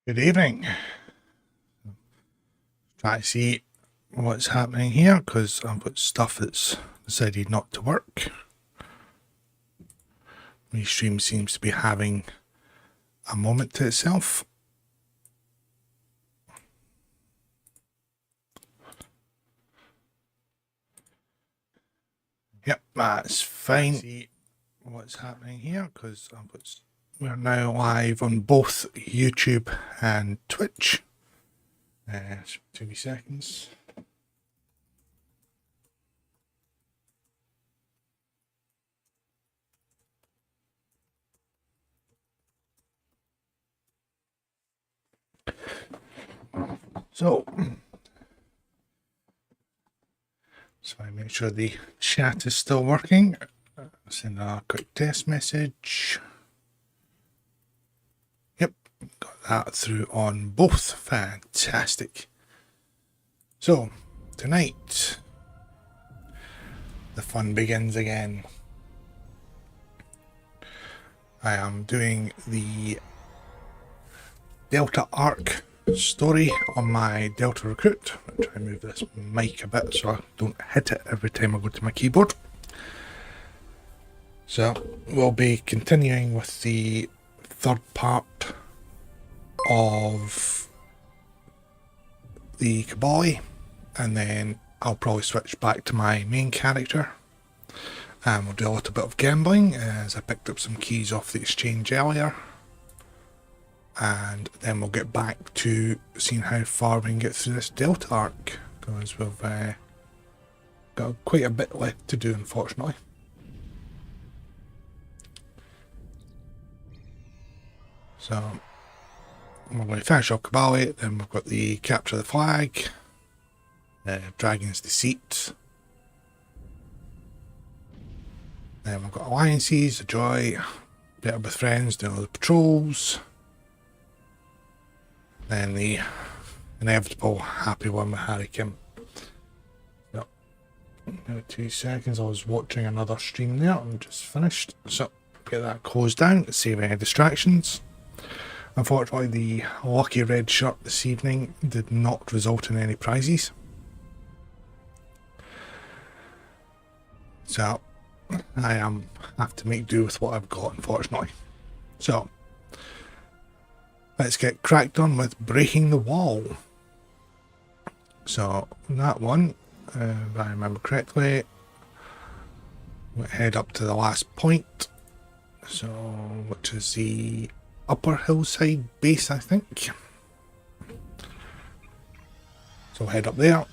Good evening. Try to see what's happening here because I've got stuff that's decided not to work. My stream seems to be having a moment to itself. Yep, that's fine. See what's happening here because we're now live on both YouTube and Twitch. 2 seconds. So I make sure the chat is still working. Send a quick test message. Yep, got that through on both. Fantastic. So tonight the fun begins again. I am doing the Delta Arc story on my Delta Recruit. I'll try and move this mic a bit so I don't hit it every time I go to my keyboard. So we'll be continuing with the third part of the Cabal, and then I'll probably switch back to my main character and we'll do a little bit of gambling as I picked up some keys off the exchange earlier. And then we'll get back to seeing how far we can get through this Delta arc, because we've got quite a bit left to do, unfortunately. So we're going to finish off Cabal, then we've got the Capture the Flag, Dragon's Deceit, then we've got Alliances, The Joy, Better with Friends, doing all the patrols. Then the inevitable happy one with Harry Kim. So, 2 seconds, I was watching another stream there, I'm just finished. So, get that closed down to save any distractions. Unfortunately, the lucky red shirt this evening did not result in any prizes. So, I have to make do with what I've got, unfortunately. So, let's get cracked on with breaking the wall. So that one, if I remember correctly, we'll head up to the last point. So, which is the upper hillside base, I think. So head up there.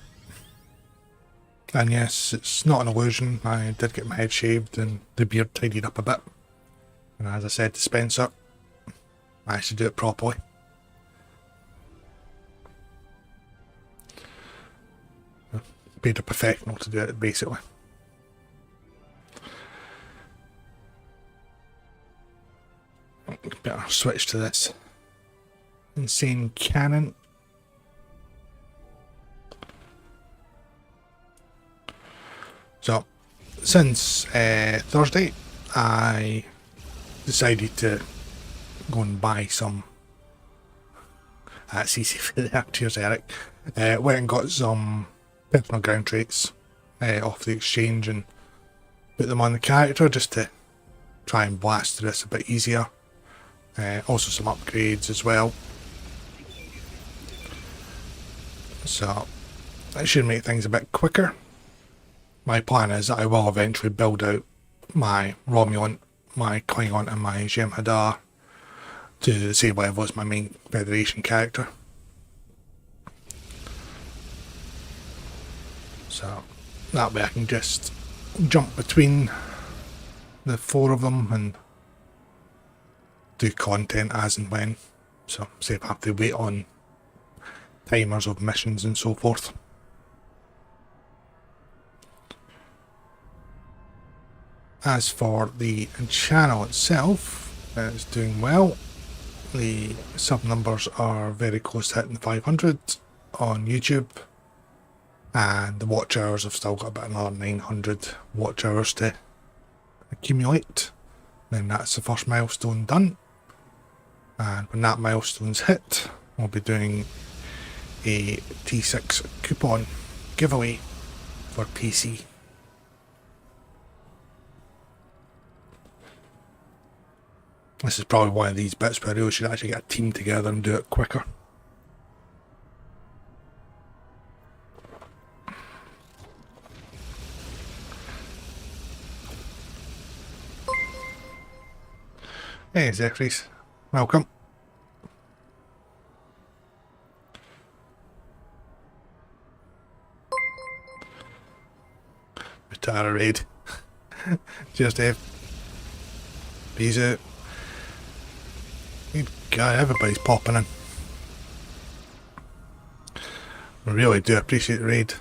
And yes, it's not an illusion. I did get my head shaved and the beard tidied up a bit. And as I said to Spencer, I should do it properly. Paid a professional to do it, basically. Better switch to this insane cannon. So, since Thursday, I decided to go and buy some CC for the cheers, Eric. Went and got some personal ground traits off the exchange and put them on the character just to try and blast through this a bit easier. Also some upgrades as well. So that should make things a bit quicker. My plan is that I will eventually build out my Romulan, my Klingon and my Jem'Hadar to the same level as my main Federation character. So that way I can just jump between the 4 of them and do content as and when. So say if I have to wait on timers of missions and so forth. As for the channel itself, it's doing well. The sub numbers are very close to hitting the 500 on YouTube, and the watch hours have still got about another 900 watch hours to accumulate. Then that's the first milestone done, and when that milestone's hit, I'll be doing a T6 coupon giveaway for PC. This is probably one of these bits where I really should actually get a team together and do it quicker. Hey Zachary, welcome. Mutara raid. Cheers Dave. Peace out. Good guy, everybody's popping in. I really do appreciate the raid.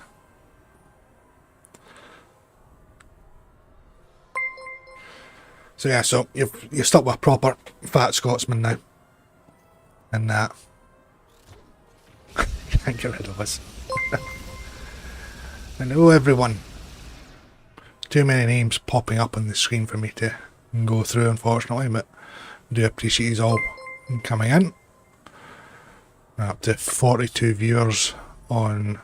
So yeah, so you're stuck with a proper fat Scotsman now. And that. Can't get rid of us. Hello everyone. Too many names popping up on the screen for me to go through, unfortunately, but I do appreciate you all coming in. We're up to 42 viewers on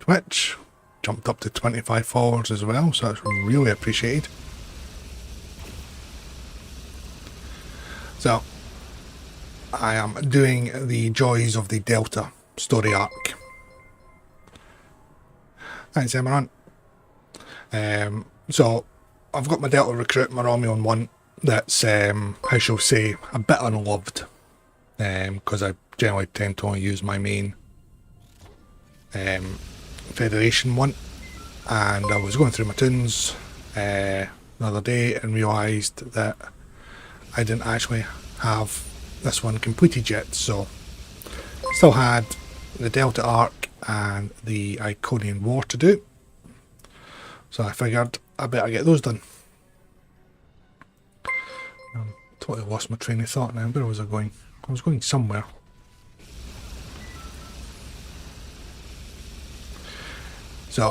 Twitch. Jumped up to 25 followers as well, so that's really appreciated. So, I am doing the Joys of the Delta story arc. Thanks, Emerald. So, I've got my Delta recruit, my Romulan one, that's, how shall I say, a bit unloved. Because I generally tend to only use my main Federation one. And I was going through my tunes the other day and realised that I didn't actually have this one completed yet, so still had the Delta Arc and the Iconian War to do, so I figured I better get those done. Totally lost my train of thought now. Where was I going? I was going somewhere. So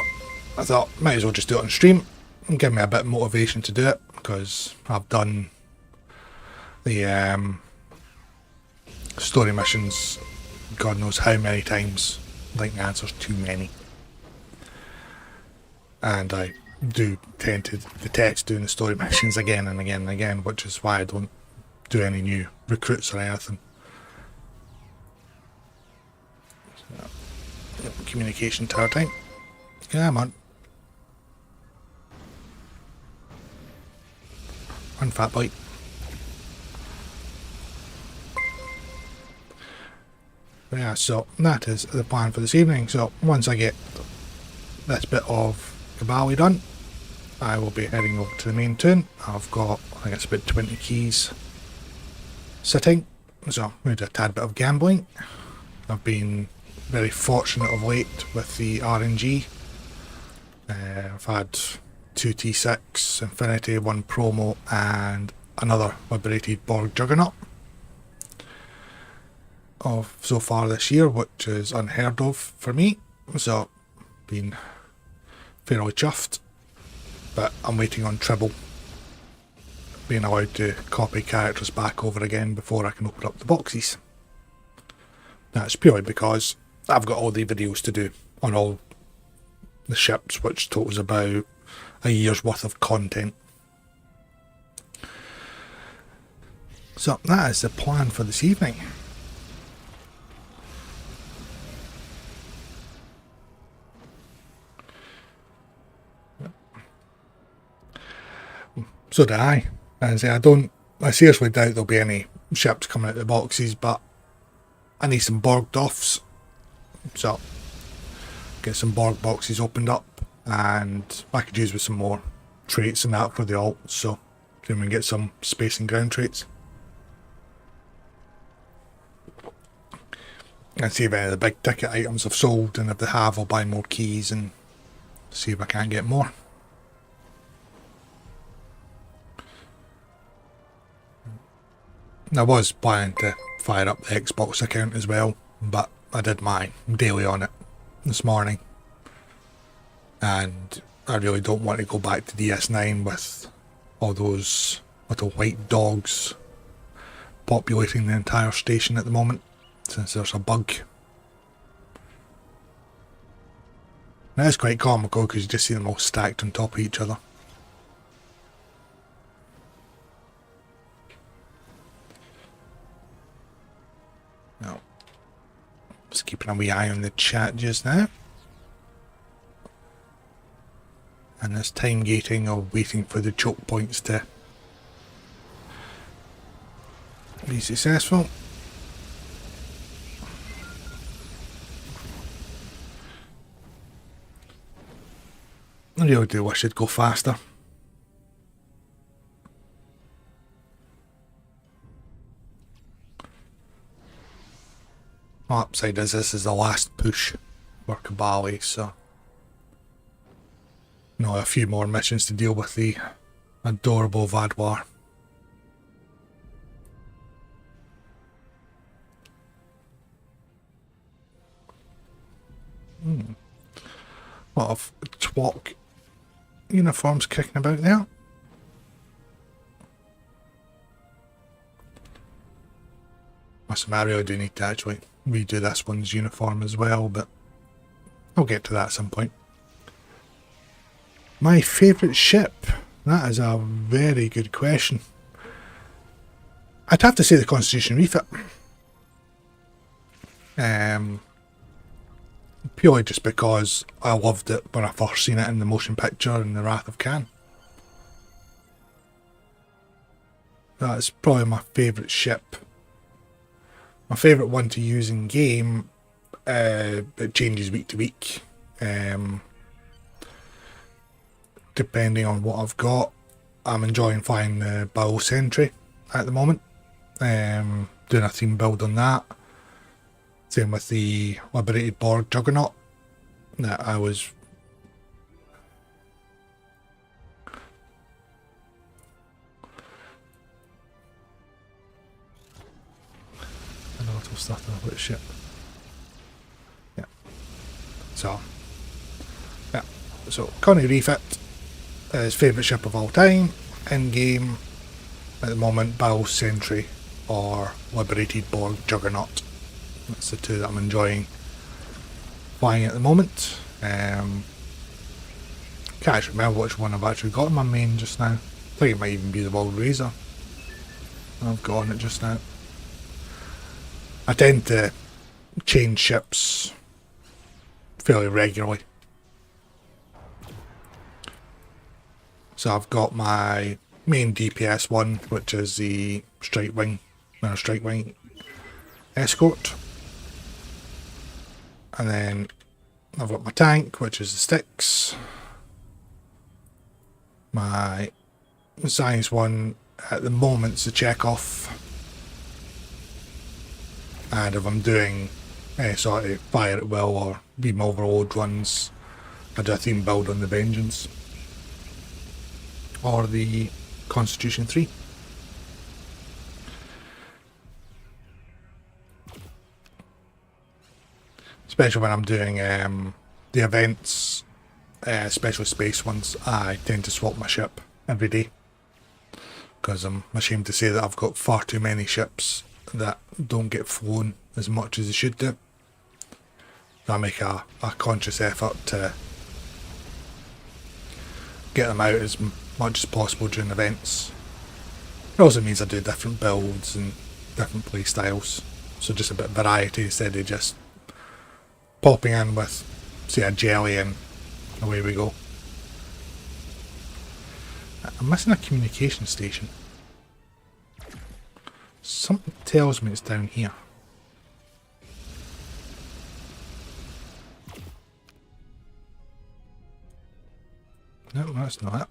I thought might as well just do it on stream and give me a bit of motivation to do it, because I've done the story missions God knows how many times. I think the answer's too many. And I do tend to detest doing the story missions again and again and again, which is why I don't do any new recruits or anything. So, communication tower time. Come on. Run, fat boy. Yeah, so that is the plan for this evening. So once I get this bit of Kabali done, I will be heading over to the main tune. I've got, I think it's about 20 keys sitting, so I'm going to do a tad bit of gambling. I've been very fortunate of late with the RNG. I've had 2 T6 Infinity, 1 promo and another Liberated Borg Juggernaut of so far this year, which is unheard of for me, so been fairly chuffed. But I'm waiting on Tribble being allowed to copy characters back over again before I can open up the boxes. That's purely because I've got all the videos to do on all the ships, which totals about a year's worth of content. So that is the plan for this evening. So do I. And say I seriously doubt there'll be any ships coming out of the boxes, but I need some Borg doffs. So get some Borg boxes opened up, and I could use with some more traits and that for the alts, so then we can get some space and ground traits. And see if any of the big ticket items have sold, and if they have, I'll buy more keys and see if I can get more. I was planning to fire up the Xbox account as well, but I did my daily on it this morning, and I really don't want to go back to DS9 with all those little white dogs populating the entire station at the moment. since there's a bug. That is quite comical because you just see them all stacked on top of each other. Now, just keeping a wee eye on the chat just now. And this time gating of waiting for the choke points to be successful. I really do wish it'd go faster. Well, upside is this is the last push for Kabali, so no, a few more missions to deal with the adorable Vadwar. A lot of twok uniforms kicking about there. Must Mario do need to actually redo this one's uniform as well, but I'll get to that at some point. My favourite ship? That is a very good question. I'd have to say the Constitution refit. Purely just because I loved it when I first seen it in the motion picture in the Wrath of Khan. That's probably my favourite ship. My favourite one to use in game, it changes week to week. Depending on what I've got. I'm enjoying flying the Bow Sentry at the moment. Doing a theme build on that. Same with the Liberated Borg Juggernaut that I was an auto starter with ship. Yeah. So yeah. So Connie refit is favourite ship of all time. In game at the moment, Bow Sentry or Liberated Borg Juggernaut. That's the two that I'm enjoying flying at the moment. Can't actually remember which one I've actually got in my main just now. I think it might even be the World Razor. I've got on it just now. I tend to change ships fairly regularly. So I've got my main DPS one, which is the Strike Wing Escort. And then I've got my tank, which is the Styx. My science one at the moment's the Chekhov. And if I'm doing any sort of fire at will or beam overload runs, I do a theme build on the Vengeance. Or the Constitution 3. Especially when I'm doing the events, especially space ones, I tend to swap my ship every day. Because I'm ashamed to say that I've got far too many ships that don't get flown as much as they should do. So I make a conscious effort to get them out as much as possible during events. It also means I do different builds and different play styles. So just a bit of variety instead of just popping in with, say, a jelly and away we go. I'm missing a communication station. Something tells me it's down here. No, that's not it.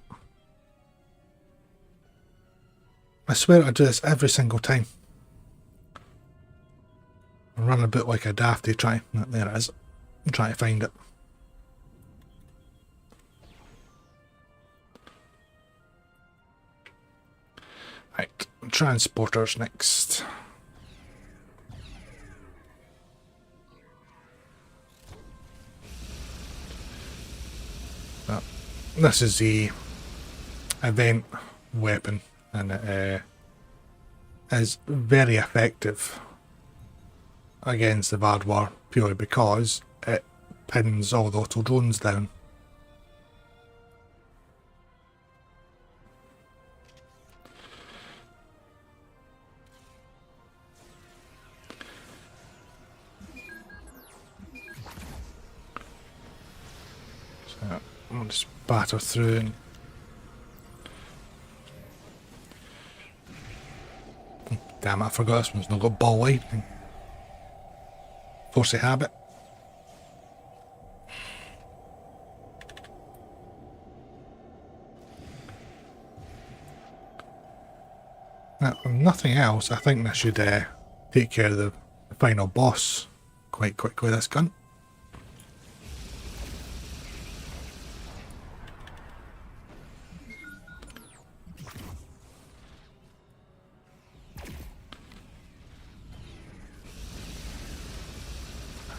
I swear I do this every single time. I run a bit like a dafty trying. There it is. I'm trying to find it. Right, transporters next. This is the event weapon, and it is very effective against the Vadwar purely because it pins all the auto drones down. So I'll just batter through and damn it, I forgot this one's not got ball lightning. Force of habit. Now, if nothing else, I think this should take care of the final boss quite quickly, this gun.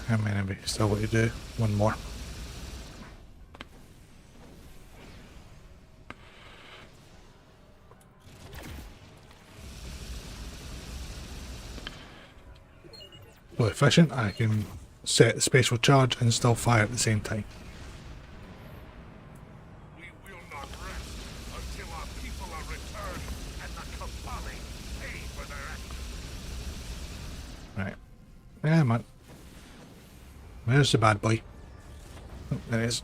How many have we still got to do? One more. Well, efficient, I can set the spatial charge and still fire at the same time. We will not rest until our people are returned and the Kabali pay for their actions. Right. Yeah, man. Where's the bad boy? Oh, there he is.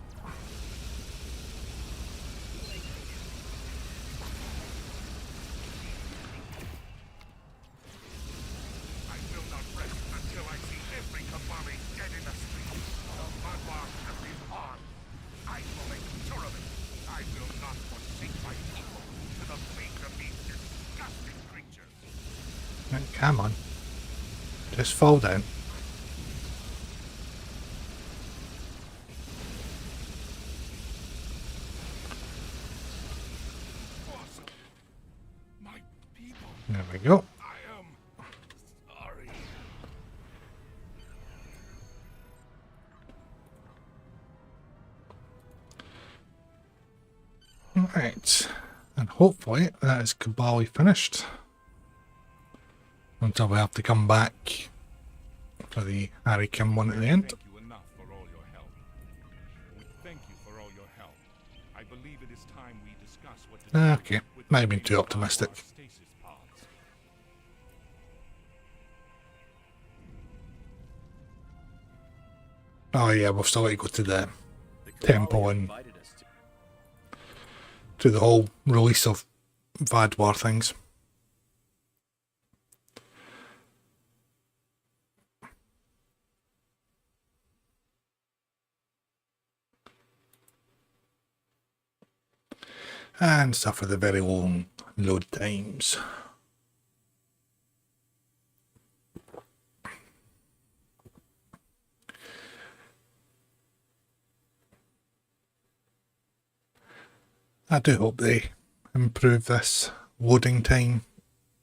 I will not rest until I see every Kabali dead in the street. The Madwar have been harmed. I will make sure of it. I will not forsake my people to the fate of these disgusting creatures. Right, come on. Just fall down. Awesome. My people. There we go. I am sorry. Right. And hopefully that is Kabali finished. Until we have to come back for the Harry Kim one at the end. Thank you enough for all your help. We thank you for all your help. I believe it is time we discuss what to do Okay, with might the have been too remaining optimistic. Madwar stasis pods. Oh yeah, we've still got to go to the temple and to the whole release of Vadwar things. And suffer the very long load times. I do hope they improve this loading time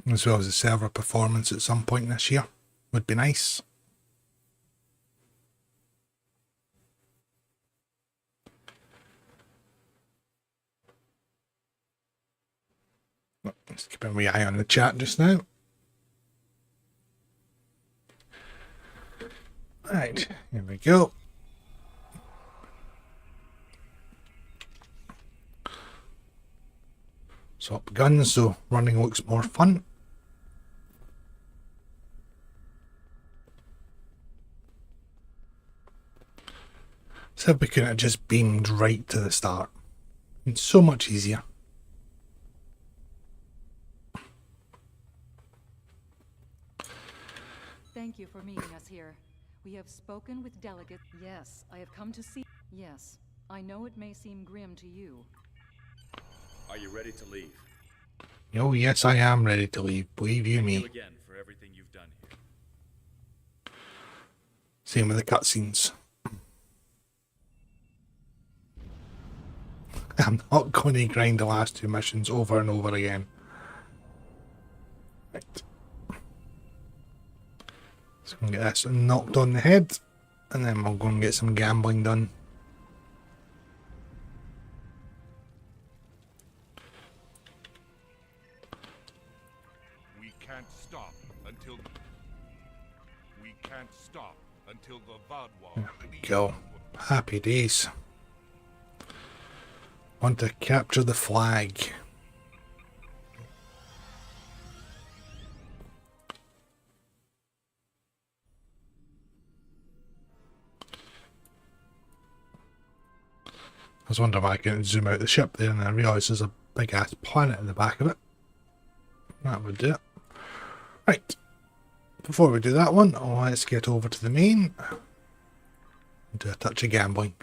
as well as the server performance at some point this year. Would be nice. Let's keep a wee eye on the chat just now. Right, here we go. Swap guns so running looks more fun. So we could have just beamed right to the start. It's so much easier. Thank you for meeting us here. We have spoken with delegates. Yes, I have come to see. Yes, I know it may seem grim to you. Are you ready to leave? Oh yes, I am ready to leave. Believe you Thank you me. again for everything you've done here. Same with the cutscenes. I'm not going to grind the last two missions over and over again. Right. Let's go and get this knocked on the head, and then we'll go and get some gambling done. We can't stop until... We can't There we go. Happy days. Want to capture the flag. I was wondering why I couldn't zoom out the ship there, and I realised there's a big ass planet in the back of it. That would do it. Right. Before we do that one, let's get over to the main and do a touch of gambling.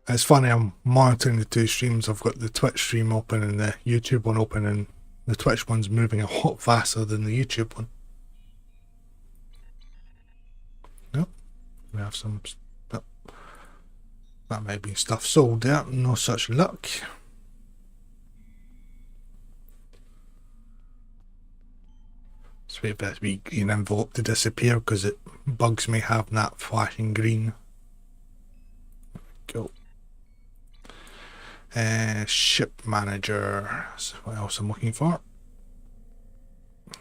It's funny, I'm monitoring the two streams. I've got the Twitch stream open and the YouTube one open, and the Twitch one's moving a lot faster than the YouTube one. Nope. We have some... Nope. That may be stuff sold there. No such luck. Let's wait for that wee green envelope to disappear because it bugs me having that flashing green. Go. Ship manager. That's what else I'm looking for.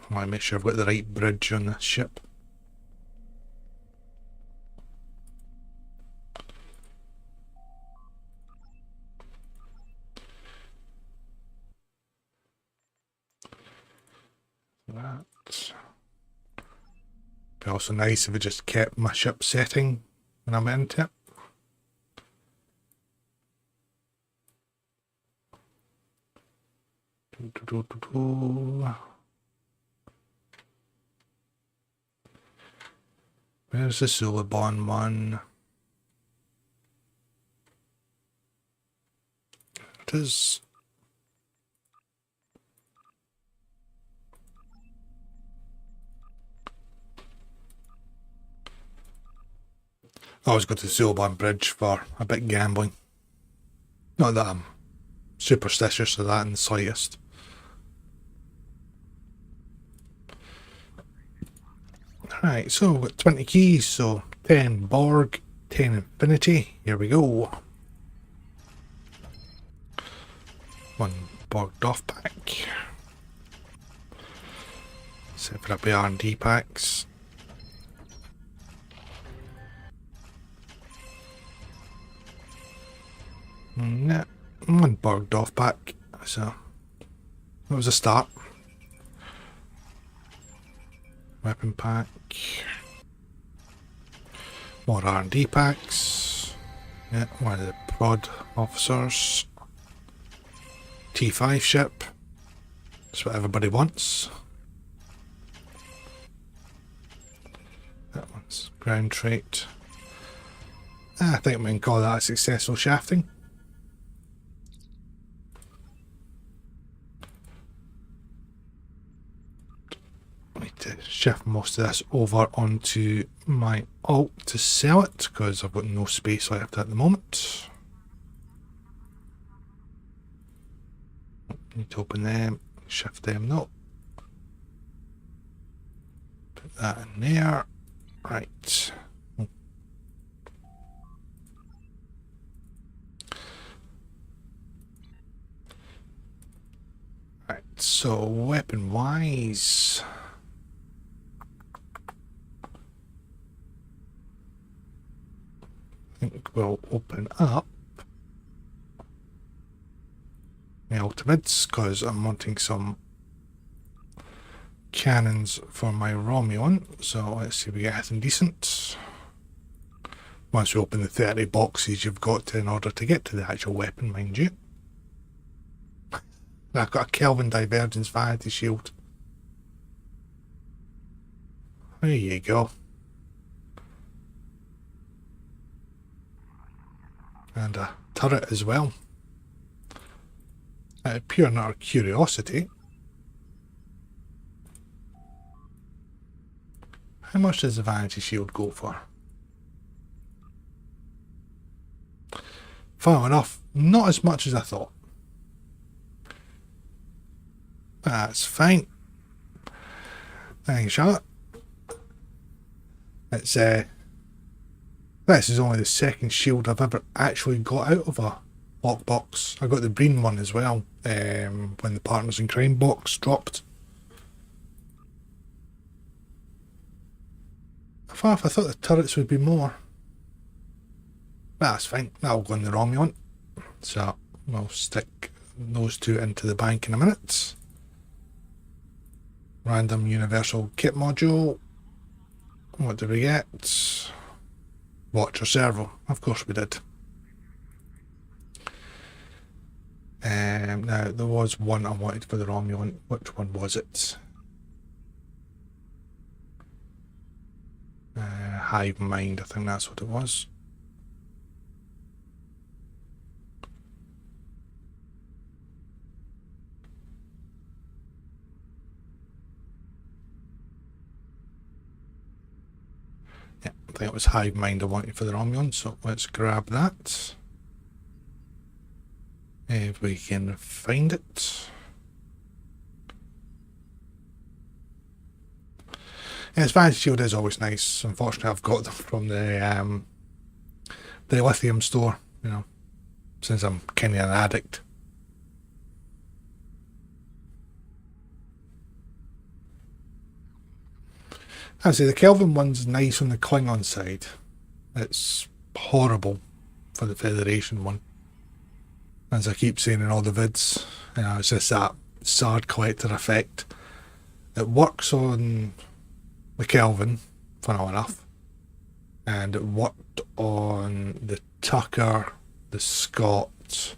I want to make sure I've got the right bridge on this ship. That. Be also nice if I just kept my ship setting when I'm into it. Where's the Suliban one? It is. I always go to the Suliban Bridge for a bit gambling. Not that I'm superstitious of that in the slightest. Right, so we've got 20 keys, so 10 Borg, 10 Infinity. Here we go. 1 Borg Doff pack. Set up the R&D packs. Yeah, 1 Borg Doff pack. So that was a start. Weapon pack. More R&D packs. Yeah, one of the prod officers. T5 ship. That's what everybody wants. That one's ground trait. I think we can call that a successful shafting. To shift most of this over onto my alt to sell it because I've got no space left at the moment. Need to open them, shift them, no. Put that in there. Right. Right, so weapon wise. I think we'll open up the ultimates because I'm wanting some cannons for my Romulan. So let's see if we get anything decent. Once we open the 30 boxes you've got to in order to get to the actual weapon, mind you. I've got a Kelvin Divergence Vanity Shield. There you go. And a turret as well. Out of pure and utter curiosity, how much does the Vanity Shield go for? Funnily enough, not as much as I thought. That's fine. Thanks, Charlotte. It's This is only the second shield I've ever actually got out of a lockbox. I got the green one as well when the Partners in Crime box dropped. I thought the turrets would be more. That's fine. That'll go in the Romulan. So we'll stick those two into the bank in a minute. Random universal kit module. What did we get? Watcher servo. Of course we did. Now there was one I wanted for the Romulan. Which one was it? Hive Mind, I think that's what it was. Yeah, I think it was Hive Mind I wanted for the Romulan, so let's grab that. If we can find it. Yeah, Advanced Shield is always nice. Unfortunately, I've got them from the lithium store, you know, since I'm kind of an addict. I'd say the Kelvin one's nice on the Klingon side. It's horrible for the Federation one. As I keep saying in all the vids, you know, it's just that Sard collector effect. It works on the Kelvin, funnily enough, and it worked on the Tucker, the Scott,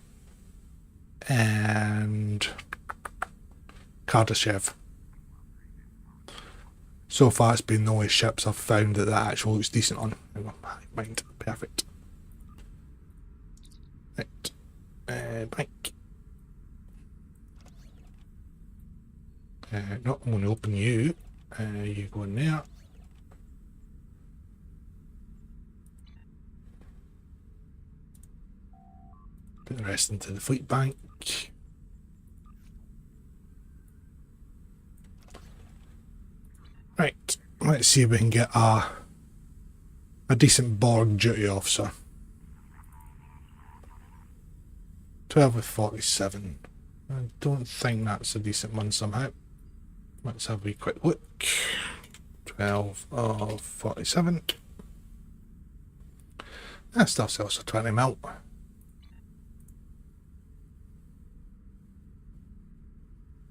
and Kardashev. So far it's been the only ships I've found that actually looks decent on. Mind, perfect. Right. Bank. No, I'm going to open you. You go in there. Put the rest into the fleet bank. Right, let's see if we can get a decent Borg duty officer. 12 with 47. I don't think that's a decent one somehow. Let's have a wee quick look. 12 of 47. That stuff sells for 20 mil.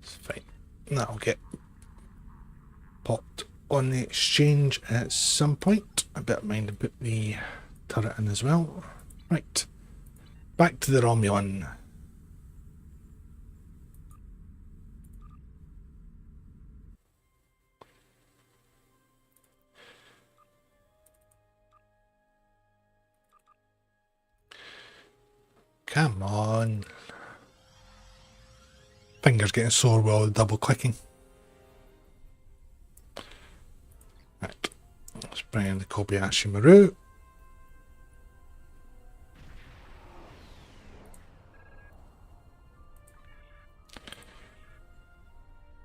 It's fine. That'll get popped on the exchange at some point. I better mind to put the turret in as well. Right. Back to the Romulan. Come on. Fingers getting sore with all the double clicking. Right. Let's bring in the Kobayashi Maru.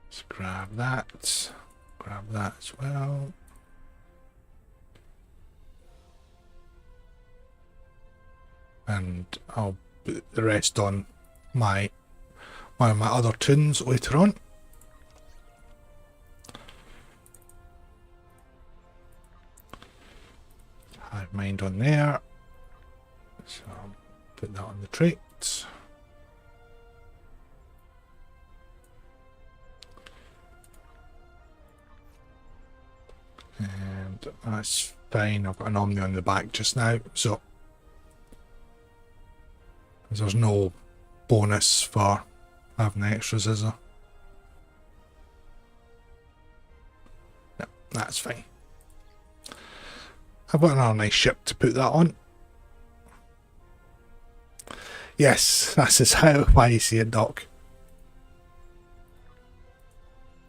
Let's grab that. Grab that as well. And I'll put the rest on one of my other tunes later on. Hive Mind on there. So I'll put that on the traits. And that's fine. I've got an Omni on the back just now, so there's no bonus for having extras, is there? No, that's fine. I've got another nice ship to put that on. Yes, that's just why you see it, Doc.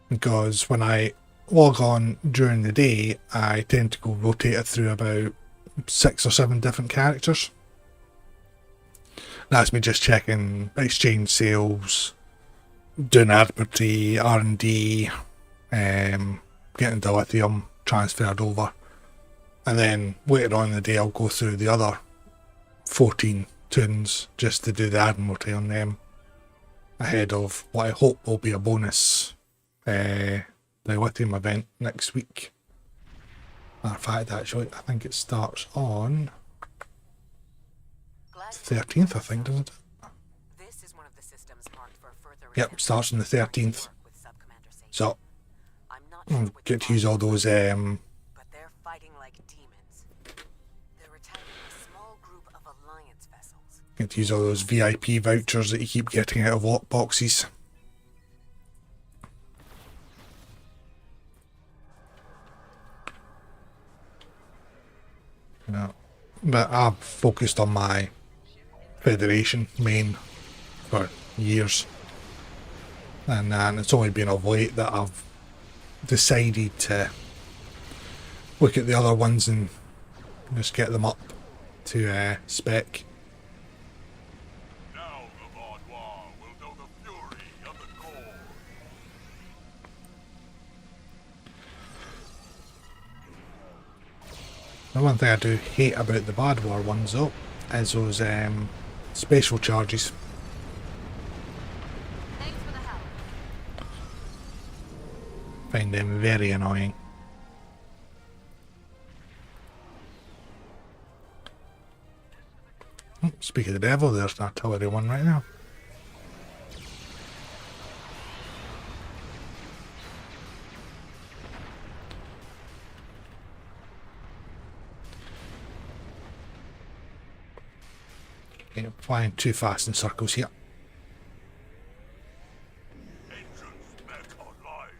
Because when I log on during the day, I tend to go rotate it through about 6 or 7 different characters. That's me just checking exchange sales, doing Admiralty, R&D, getting the lithium transferred over. And then later on in the day I'll go through the other 14 tunes just to do the Admiralty on them ahead of what I hope will be a bonus the lithium event next week. Matter of fact, actually, I think it starts on 13th, I think, doesn't it? This is one of the systems marked for further Yep, starts on the 13th. with Subcommander Sage. So I'm not I'll sure what get the to use all those but they're fighting like demons. They're attacking a small group of Alliance vessels. get to use all those VIP vouchers that you keep getting out of lockboxes. No. But I've focused on my Federation main for years. And it's only been of late that I've decided to look at the other ones and just get them up to spec. Now the Vaudois will know the fury of the core. The one thing I do hate about the Bad War ones though is those special charges. Thanks for the help. Find them very annoying. Oh, speak of the devil, there's an artillery one right now. Okay, flying too fast in circles here. Engines back online.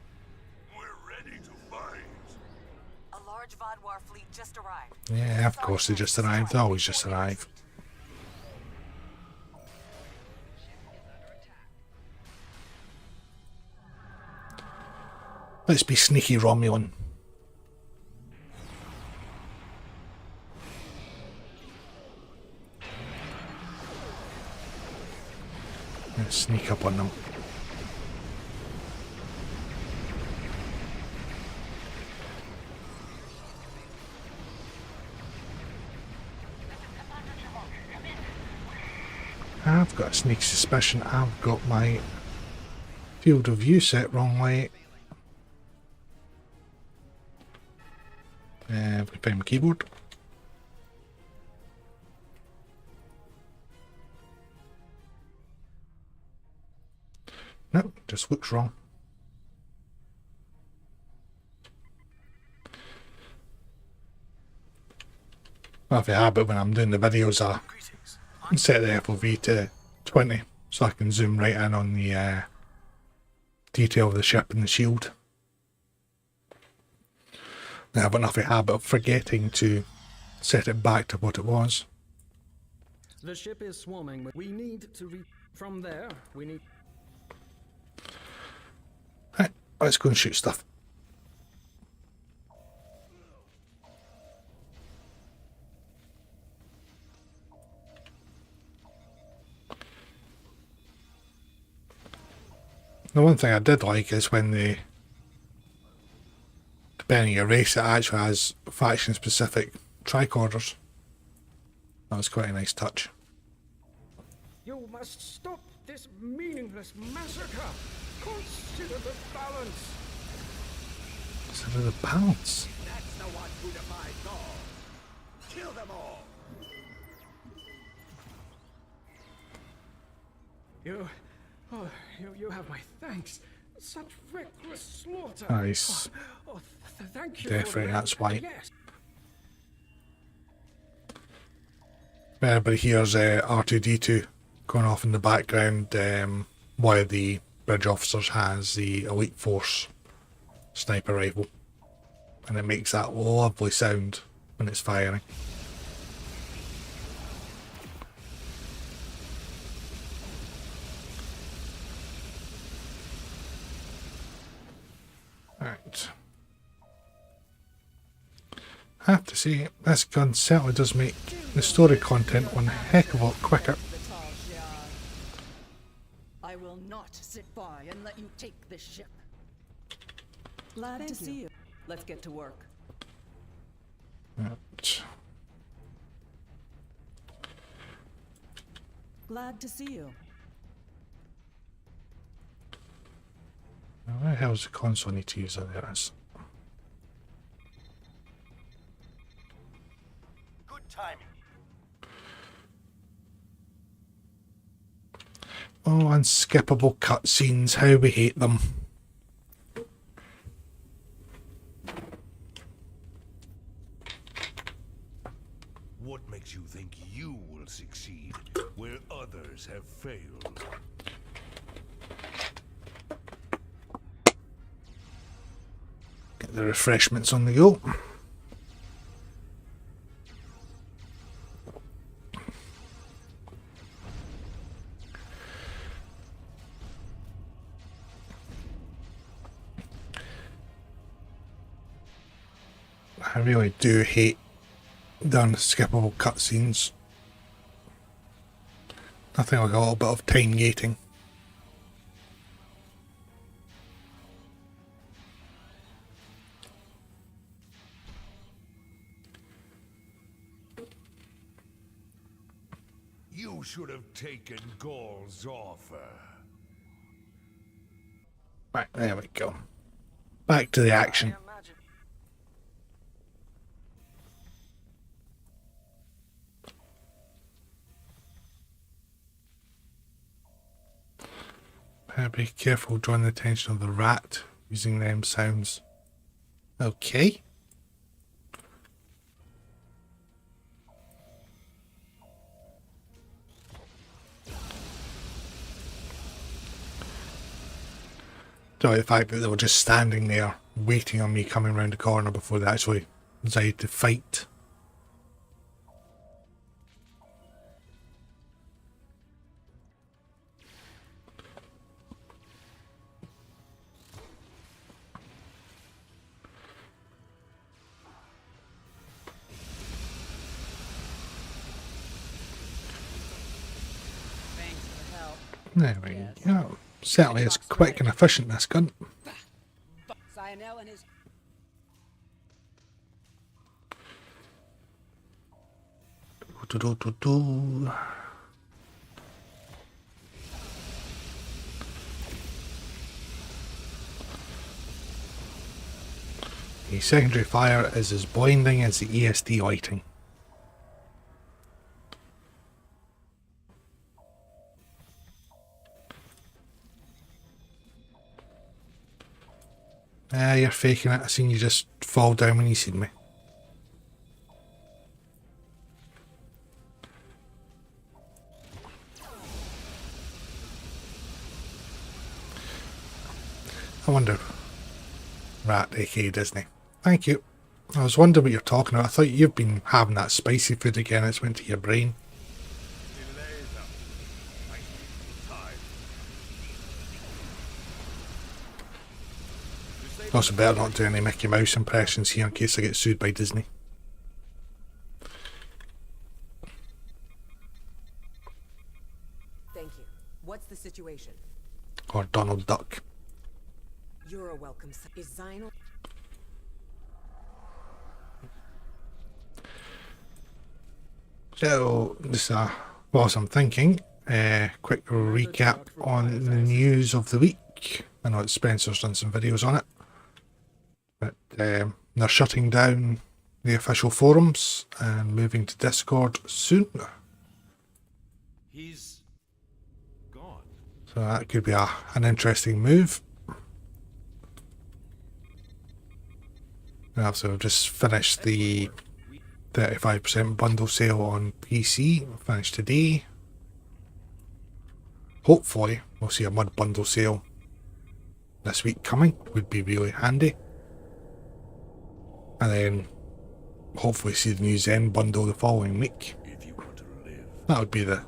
We're ready to fight. A large Vaudois fleet just arrived. Yeah, of course they just arrived. They always just arrive. Let's be sneaky Romulan. Let's sneak up on them. I've got a sneaky suspicion I've got my field of view set wrong way. We find my keyboard. No, just looks wrong. I have a habit when I'm doing the videos, I set the FOV to 20 so I can zoom right in on the detail of the ship and the shield. I have enough of a habit of forgetting to set it back to what it was. The ship is swarming. We need to reach from there. We need. Right, let's go and shoot stuff. The one thing I did like is when they, depending on your race, it actually has faction specific tricorders. That was quite a nice touch. You must stop this meaningless massacre. Consider the balance. Consider the balance. That's the one who defies God. Kill them all. You have my thanks. Such reckless slaughter. Nice. Thank you. Definitely, that's why. Yes. If anybody hears R2D2 going off in the background, one of the bridge officers has the Elite Force sniper rifle, and it makes that lovely sound when it's firing. Right. I have to say, this gun certainly does make the story content one heck of a lot quicker. I will not sit by and let you take this ship. Glad to see you. Let's get to work. Right. Glad to see you. Now, where the hell's the console I need to use? Oh, there it is. Good timing. Oh, unskippable cutscenes, how we hate them. What makes you think you will succeed where others have failed? Get the refreshments on the go. I really do hate the unskippable cutscenes. Nothing like a little bit of time gating. You should have taken Gaul's offer. Right, there we go. Back to the action. Be careful drawing the attention of the rat using them sounds. Okay. Don't like the fact that they were just standing there waiting on me coming around the corner before they actually decided to fight. There we go. Certainly it's quick and efficient, this gun. Cyanel and his The secondary fire is as blinding as the ESD lighting. Ah, you're faking it. I seen you just fall down when you seen me. I wonder. Right, aka Disney. Thank you. I was wondering what you're talking about. I thought you've been having that spicy food again. It's went to your brain. Also better not do any Mickey Mouse impressions here in case I get sued by Disney. Thank you. What's the situation? Or Donald Duck. You're a welcome. Is Zinal? So, this whilst I'm thinking, quick recap on the news of the week. I know that Spencer's done some videos on it. But they're shutting down the official forums and moving to Discord soon. He's gone. So that could be an interesting move. And also, I've just finished the 35% bundle sale on PC. Finished today. Hopefully, we'll see a mud bundle sale this week coming. Would be really handy. And then hopefully see the new Zen bundle the following week. If you want to live, That would be the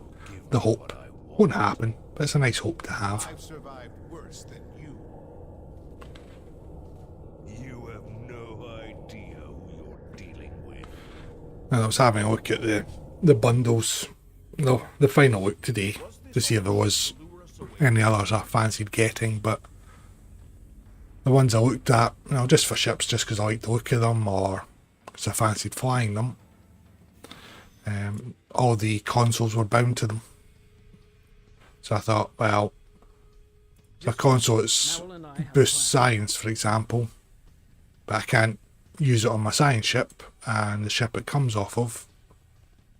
hope. Won't happen, but it's a nice hope to have. I've survived worse than you. You have no idea who you're dealing with. And I was having a look at the bundles, the final look today, to see if there was any others I fancied getting, but the ones I looked at, just for ships, just because I like the look of them, or because I fancied flying them. All the consoles were bound to them. So I thought, well, a console that's boosts science, for example, but I can't use it on my science ship, and the ship it comes off of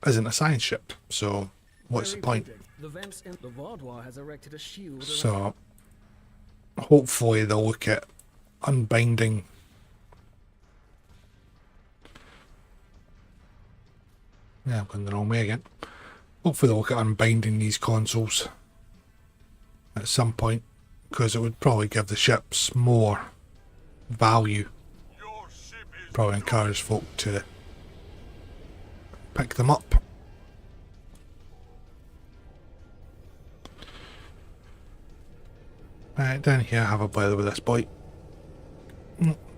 isn't a science ship, so what's the point? The vents in the Vaudois has erected a shield. So hopefully they'll look at unbinding I'm going the wrong way again. Hopefully they'll look at unbinding these consoles at some point, because it would probably give the ships more value. Probably encourage folk to pick them up. Right, down here I have a blather with this boy.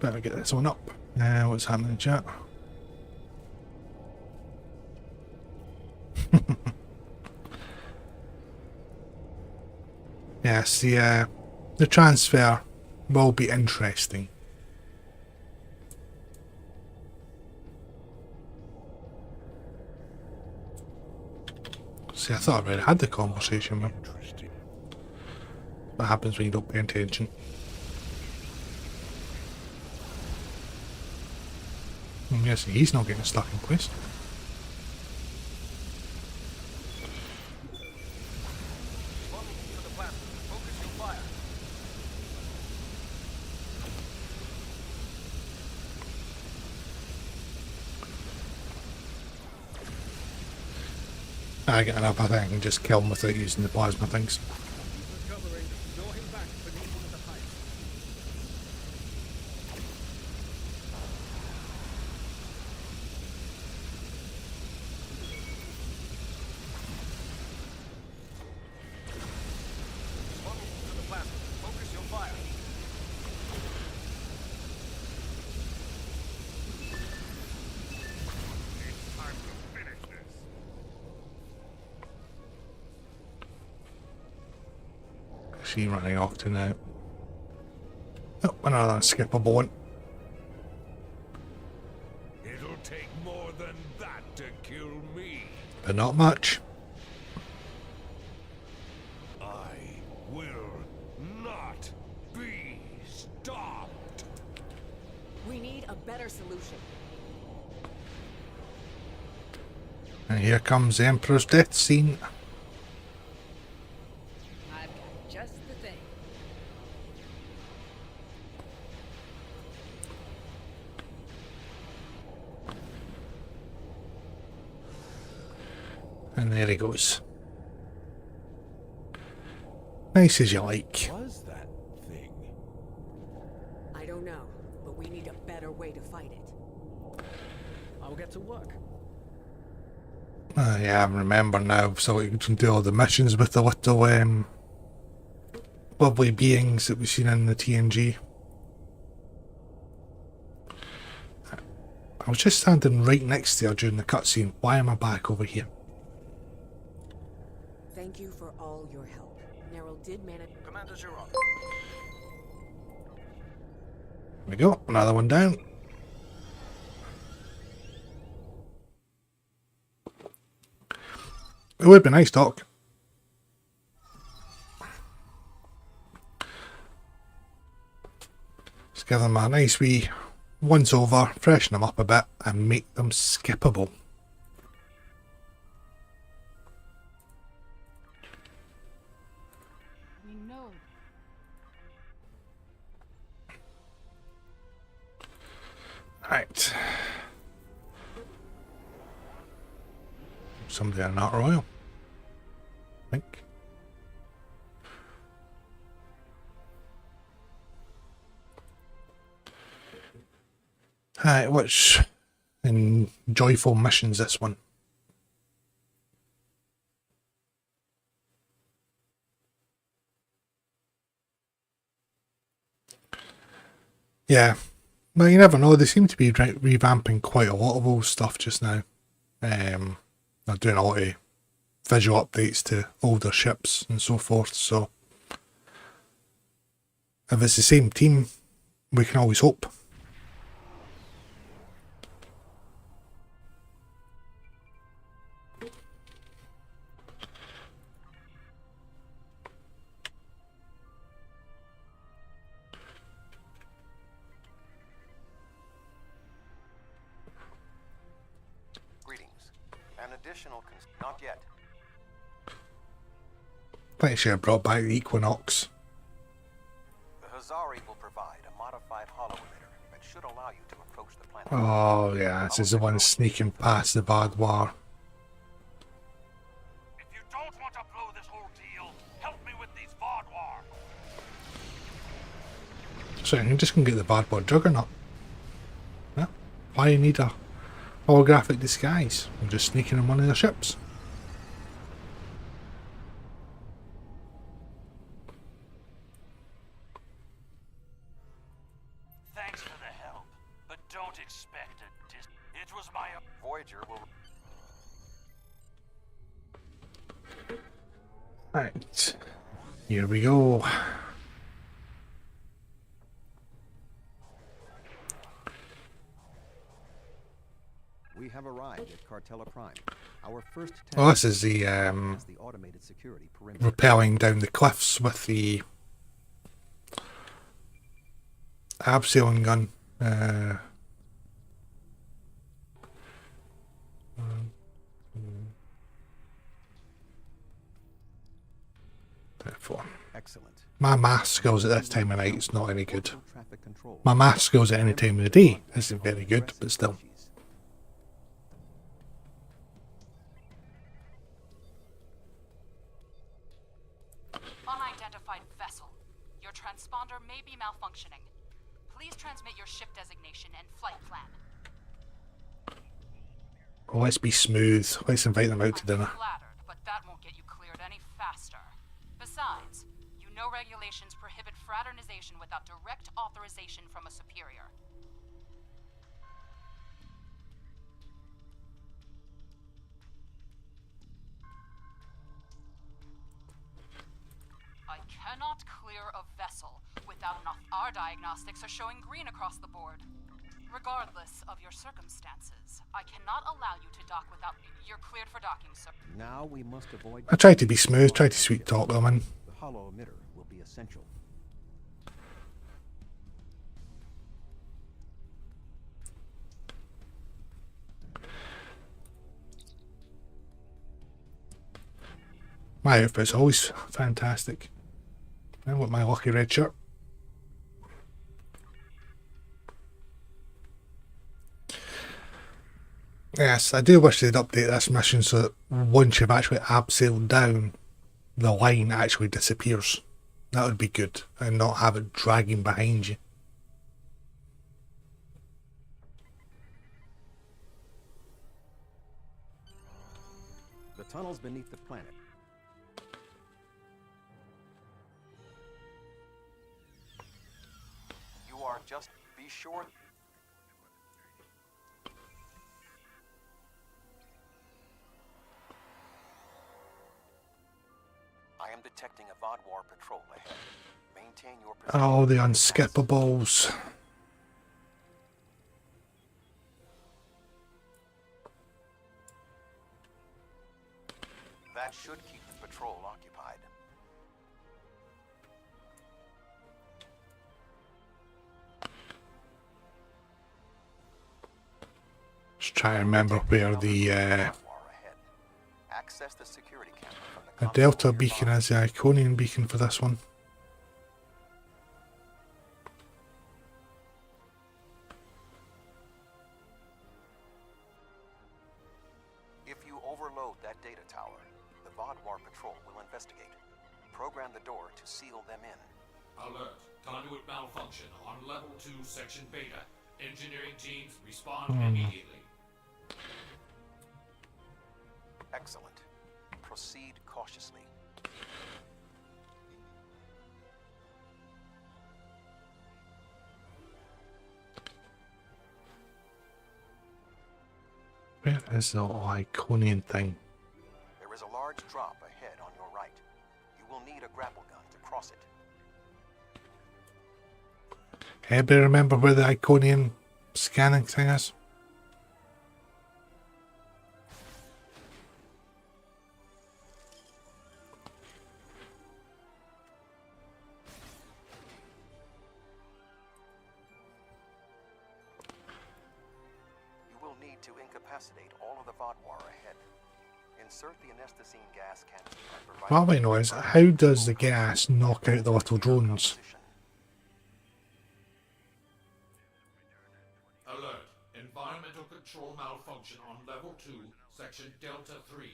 Better get this one up. What's happening in chat? Yes, the transfer will be interesting. See, I thought I already had the conversation with him. What happens when you don't pay attention? I'm guessing he's not getting stuck in quest. I get enough, I think I can just kill him without using the plasma things. She running off to now. Oh, another skippable one. It'll take more than that to kill me. But not much. I will not be stopped. We need a better solution. And here comes the Emperor's death scene. I've got just the thing. And there he goes. Nice as you like. Was that thing? I don't know, but we need a better way to fight it. I'll get to work. Yeah, I remember now, so you can do all the missions with the little lovely beings that we've seen in the TNG. I was just standing right next to her during the cutscene. Why am I back over here? Thank you for all your help. Neril did manage. Commander Giron. There we go, another one down. It would be nice, Doc. Just give them a nice wee once over, freshen them up a bit, and make them skippable. We know. Right. Somebody are not royal. I think. Right, which in joyful missions this one? Yeah. Well, you never know. They seem to be revamping quite a lot of old stuff just now. They're doing a lot of visual updates to older ships and so forth, so if it's the same team, we can always hope. Not yet. Pretty sure I brought back the Equinox. The Hazari will provide a modified hollow emitter that should allow you to approach the planet. Oh yeah, this is the one sneaking past the barbed wire. If you don't want to blow this whole deal, help me with these Vaadwaur. So I can just go and get the barbed wire juggernaut. Yeah. Why you need a holographic disguise? I'm just sneaking in one of the ships. Thanks for the help, but don't expect it was my Voyager will. Right. Here we go. We have arrived at Cartella Prime. Our first task Well, this is the is the automated security perimeter. rappelling down the cliffs with the abseiling gun. Therefore, Excellent. my math skills at this time of night is not any good. Traffic control. My math skills at any time of the day isn't very good, but still. Unidentified vessel. Your transponder may be malfunctioning. Please transmit your ship designation and flight plan. Oh, let's be smooth. Let's invite them out to dinner. I'm flattered, but that won't get you cleared any faster. Besides, you know regulations prohibit fraternization without direct authorization from a superior. I cannot clear a vessel without enough. Our diagnostics are showing green across the board. Regardless of your circumstances, I cannot allow you to dock without. You're cleared for docking, sir. Now we must avoid. I tried to be smooth, tried to sweet talk them in. The hollow emitter will be essential. My outfit's always fantastic. And with my lucky red shirt. Yes, I do wish they'd update this mission so that once you've actually abseiled down, the line actually disappears. That would be good, and not have it dragging behind you. The tunnels beneath the planet. You are just. Be sure. I am detecting a Vaadwaur patrol ahead. Maintain your position. Oh, the unskippables. That should keep the patrol occupied. Just try to remember where the Access the security camera from the Delta console beacon nearby. is the Iconian beacon for this one. If you overload that data tower, the Vaadwaur patrol will investigate. Program the door to seal them in. Alert. Conduit malfunction on level 2, section beta. Engineering teams respond immediately. Excellent. Proceed cautiously. Where is the Iconian thing? There is a large drop ahead on your right. You will need a grapple gun to cross it. Anybody remember where the Iconian scanning thing is? You will need to incapacitate all of the Vaadwaur ahead. Insert the anesthetine gas canister and provide What I want to know is, how does the gas knock out the little drones? Alert. Environmental control malfunction on level 2, section Delta 3.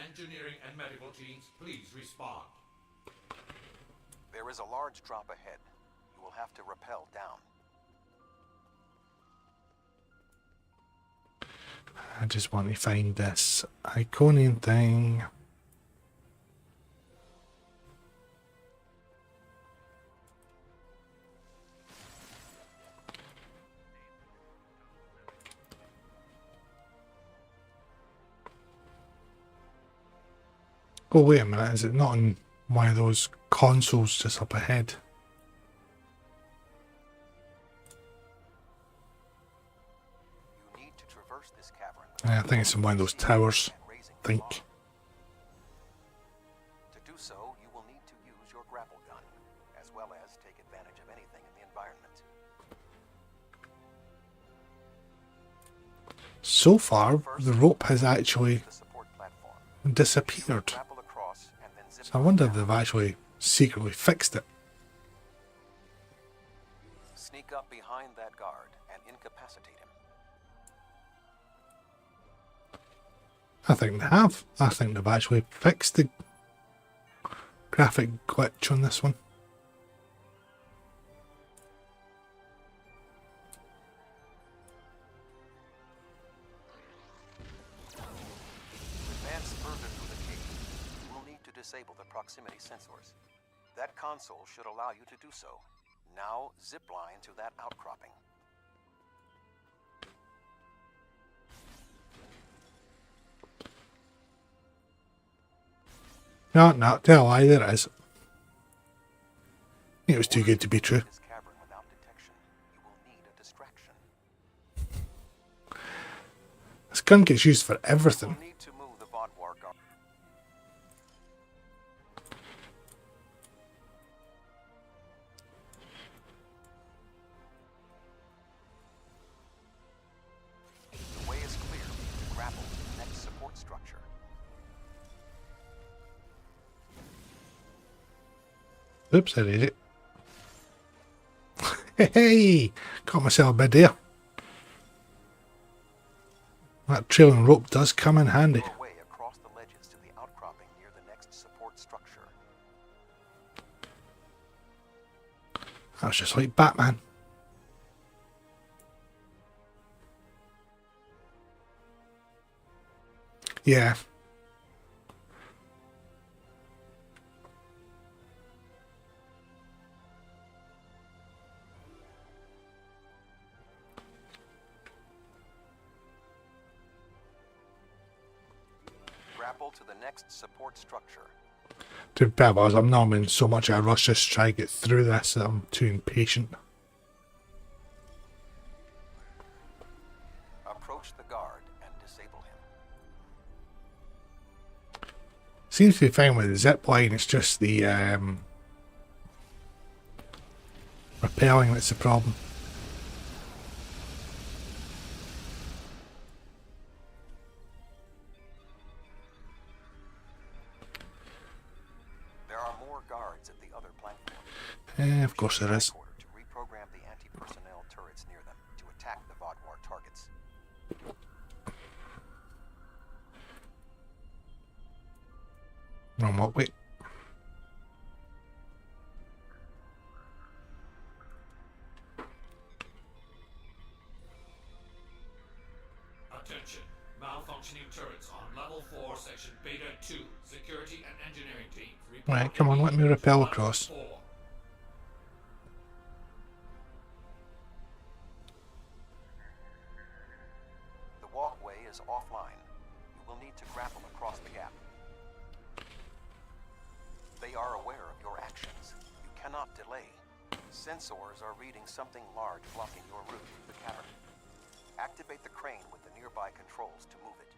Engineering and medical teams, please respond. There is a large drop ahead. You will have to rappel down. I just want to find this Iconian thing. Oh, wait a minute, is it not on one of those consoles just up ahead? You need to traverse this cavern. Yeah, I think it's in one of those towers. I think. To do so, you will need to use your grapple gun, as well as take advantage of anything in the environment. So far, the rope has actually The support platform. disappeared. Grapple across and then zip So I wonder if they've actually secretly fixed it. Sneak up behind that guard and incapacitate him. I think they have. I think they've actually fixed the graphic glitch on this one. To advance further through the cave, you will need to disable the proximity sensors. That console should allow you to do so. Now, zip line to that outcropping. No, tell a lie, there it is. It was too good to be true. This cavern without detection, you will need a distraction. This gun gets used for everything. You need to move the Vodwar guard. The way is clear. Grapple to the next support structure. Oops, I did it. Hey, got myself a bid there. That trailing rope does come in handy. Your way across the ledges to the outcropping near the next support structure. That's just like Batman. Yeah. Grapple to the next support structure. To be fair, I'm not in so much of a rush just to try to get through this that I'm too impatient. Approach the guard and disable him. Seems to be fine with the zip line, it's just the rappelling that's the problem. There are more guards at the other platform. Of course there is. To reprogram the anti-personnel turrets near them to attack the Vodwar targets. Wrong what? Wait. Attention. Malfunctioning turrets on level 4, section Beta 2. Security and engineering teams. Right, come on, let me rappel across. The walkway is offline. You will need to grapple across the gap. They are aware of your actions. You cannot delay. Sensors are reading something large blocking your route through the cavern. Activate the crane with the nearby controls to move it.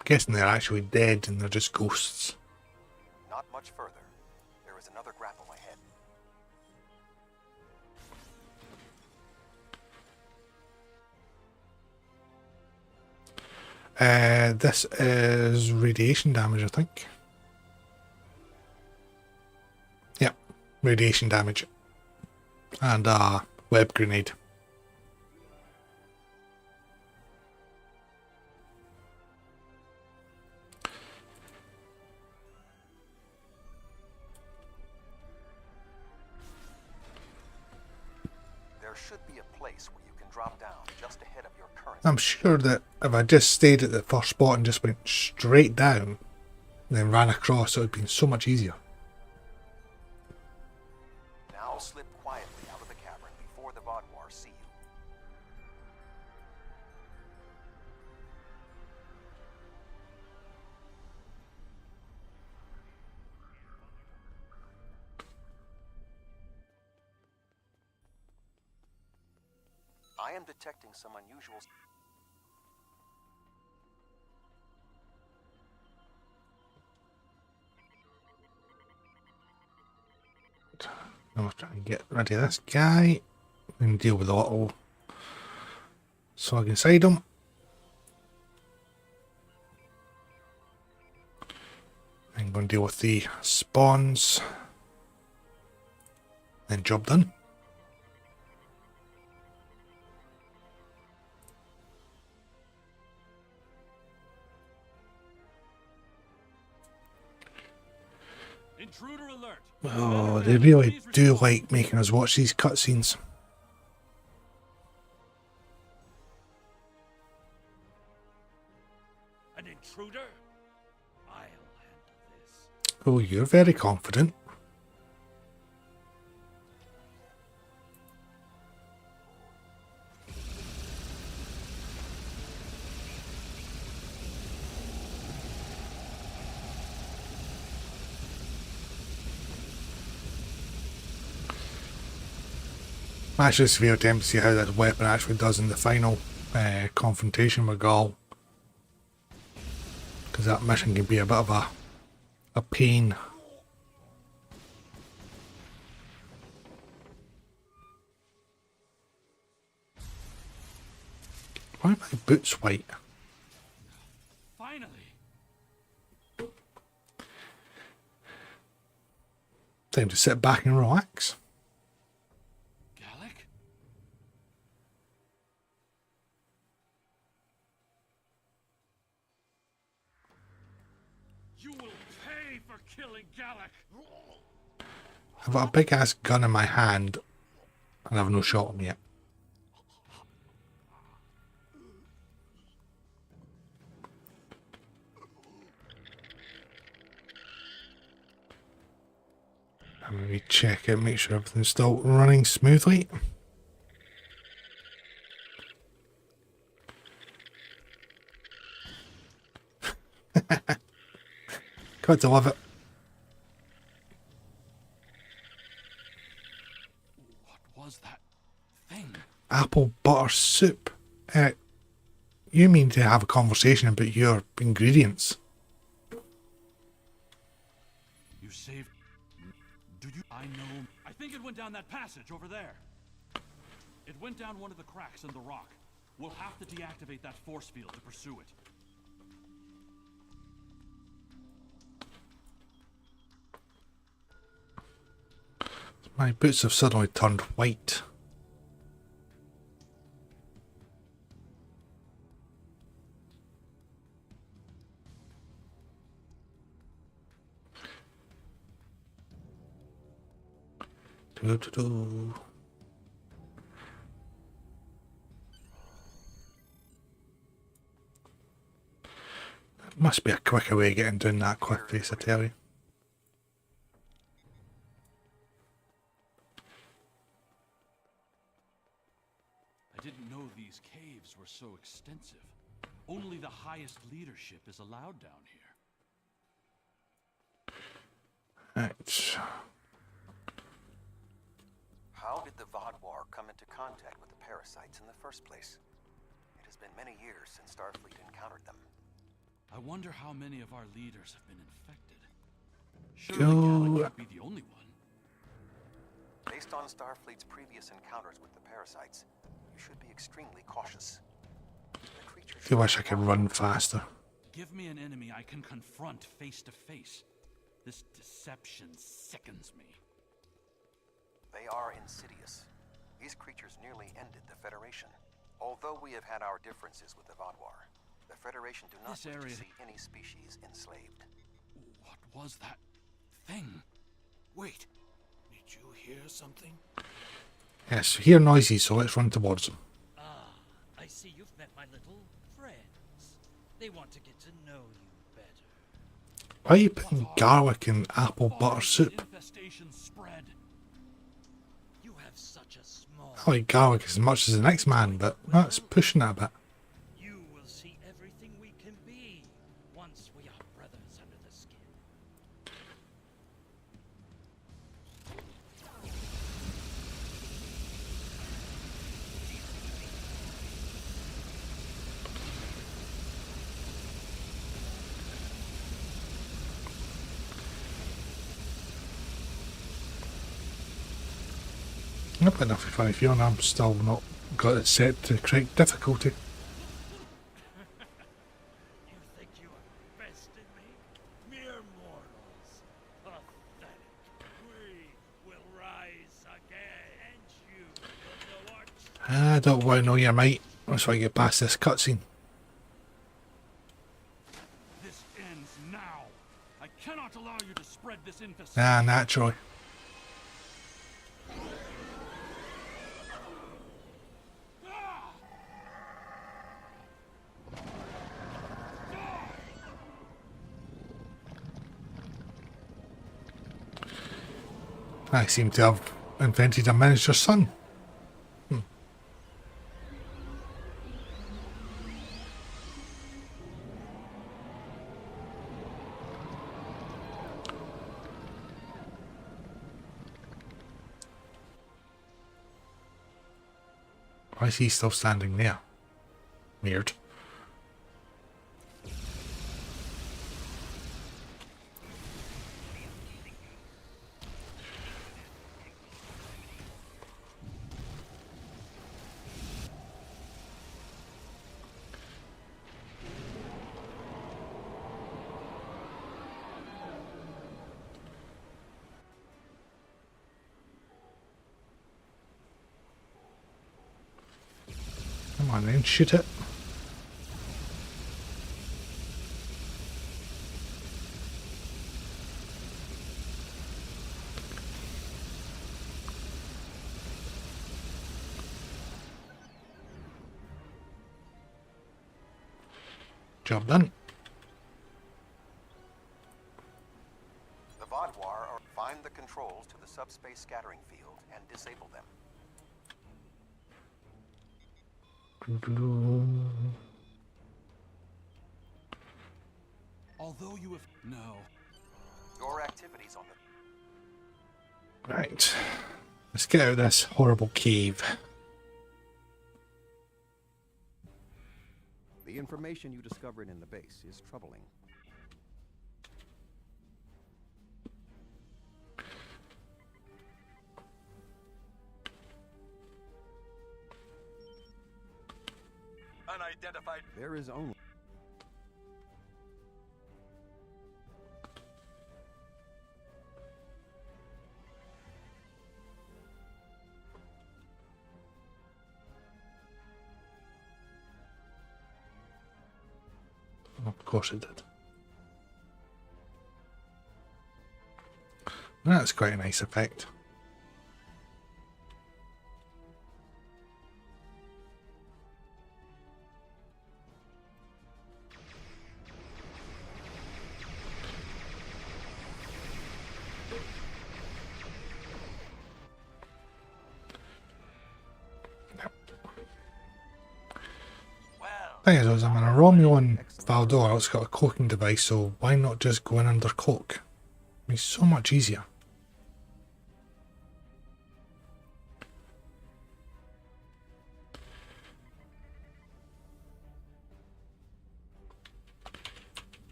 I'm guessing they're actually dead and they're just ghosts. Not much further. There is another grapple ahead. This is radiation damage, I think. Yep, radiation damage. And a web grenade. There should be a place where you can drop down just ahead of your current. I'm sure that if I just stayed at the first spot and just went straight down, and then ran across, it would have been so much easier. Now slip quietly out of the cavern before the Vodwar see you. I am detecting some unusual. I'm trying to get rid of this guy and deal with the little slug inside him. I'm going to deal with the spawns. Then job done. Intruder alert. Oh, they really do like making us watch these cutscenes. An intruder? I'll handle this. Oh, you're very confident. I'm actually just feel tempted to see how that weapon actually does in the final confrontation with Gaul. Because that mission can be a bit of a pain. Why are my boots white? Finally. Time to sit back and relax. Gallic? You will pay for killing Gallic. I've got a big ass gun in my hand and I've no shot him yet. And maybe check it, make sure everything's still running smoothly. Got to love it. What was that thing? Apple butter soup. You mean to have a conversation about your ingredients? You saved. Do you? I know. I think it went down that passage over there. It went down one of the cracks in the rock. We'll have to deactivate that force field to pursue it. My boots have suddenly turned white. Doo-doo-doo. There must be a quicker way of getting down that cliff face, I tell you. I didn't know these caves were so extensive. Only the highest leadership is allowed down here. Right. How did the Vodwar come into contact with the parasites in the first place? It has been many years since Starfleet encountered them. I wonder how many of our leaders have been infected. Surely Gallic can't be the only one. Based on Starfleet's previous encounters with the parasites, you should be extremely cautious. The creatures I wish I could run faster. Give me an enemy I can confront face to face. This deception sickens me. They are insidious. These creatures nearly ended the Federation. Although we have had our differences with the Vaadwaur, the Federation do not This wish area- to see any species enslaved. What was that thing? Wait, did you hear something? Yes, hear noises, so let's run towards them. Ah, I see you've met my little friends. They want to get to know you better. Why are you putting garlic in apple butter soup? Infestation spread. You have such a small... I like garlic as much as the next man, but that's pushing it a bit. You will see everything we can be once we are brothers under the skin. I've got enough if I feel, and I'm still not got it set to correct difficulty. You think you are bested me? Mere mortals. Pathetic. We will rise again, and you will know our... I don't want to know your might. That's why I get past this cutscene. This ends now. I cannot allow you to spread this infestation. Ah, naturally. I seem to have invented a miniature sun. Why is he still standing there? Weird. Come on then, shoot it. Job done. The Vaadwaur are find the controls to the subspace scattering field and disable them. Although you have... No. Your activities on the... Right. Let's get out of this horrible cave. The information you discovered in the base is troubling. Unidentified. There is only... Of course it did. That's quite a nice effect. Thing is, I'm in a Romulan Valdor, it's got a cloaking device, so why not just go in under cloak? It's so much easier.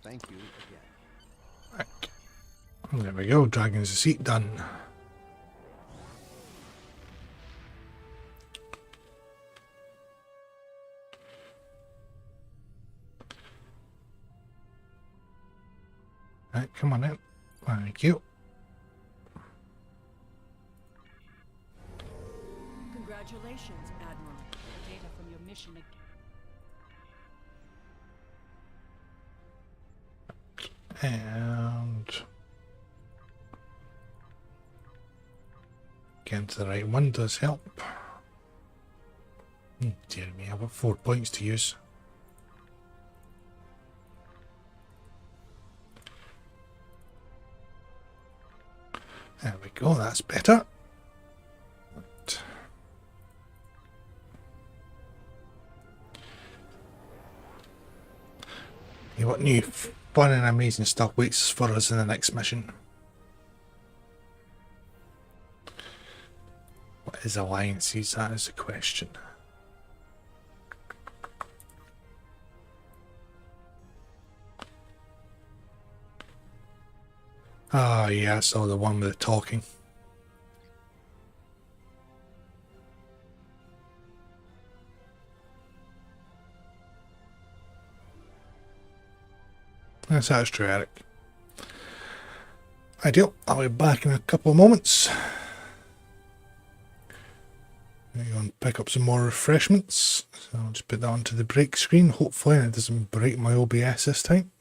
Thank you again. Right. There we go, Dragon's seat done. Right, come on in. Thank you. Congratulations, Admiral. Data from your mission. And getting to the right one does help. Dear me, I've got 4 points to use. There we go, that's better. Right. Yeah, what new fun and amazing stuff waits for us in the next mission? What is alliances? That is the question. Ah, yeah, I saw the one with the talking. Yes, that's true, Eric. Ideal. I'll be back in a couple of moments. I'm going to pick up some more refreshments. So I'll just put that onto the break screen. Hopefully it doesn't break my OBS this time.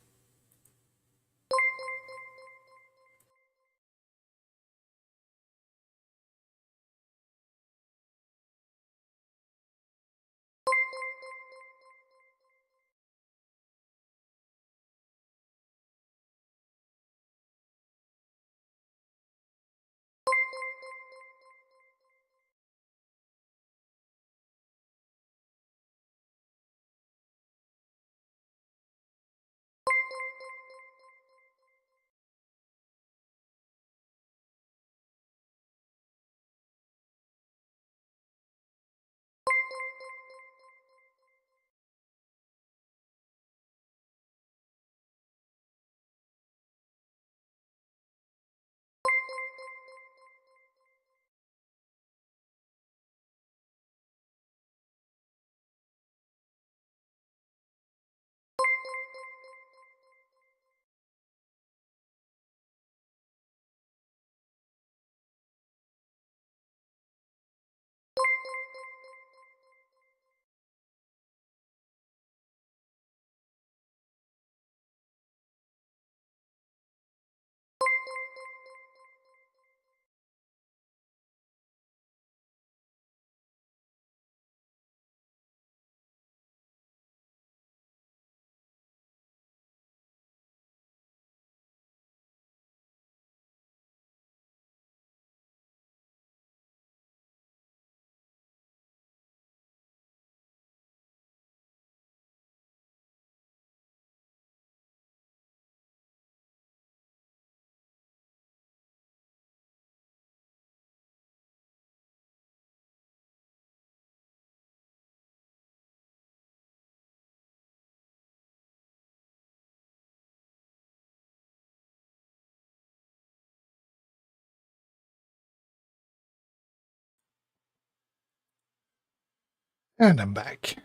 And I'm back.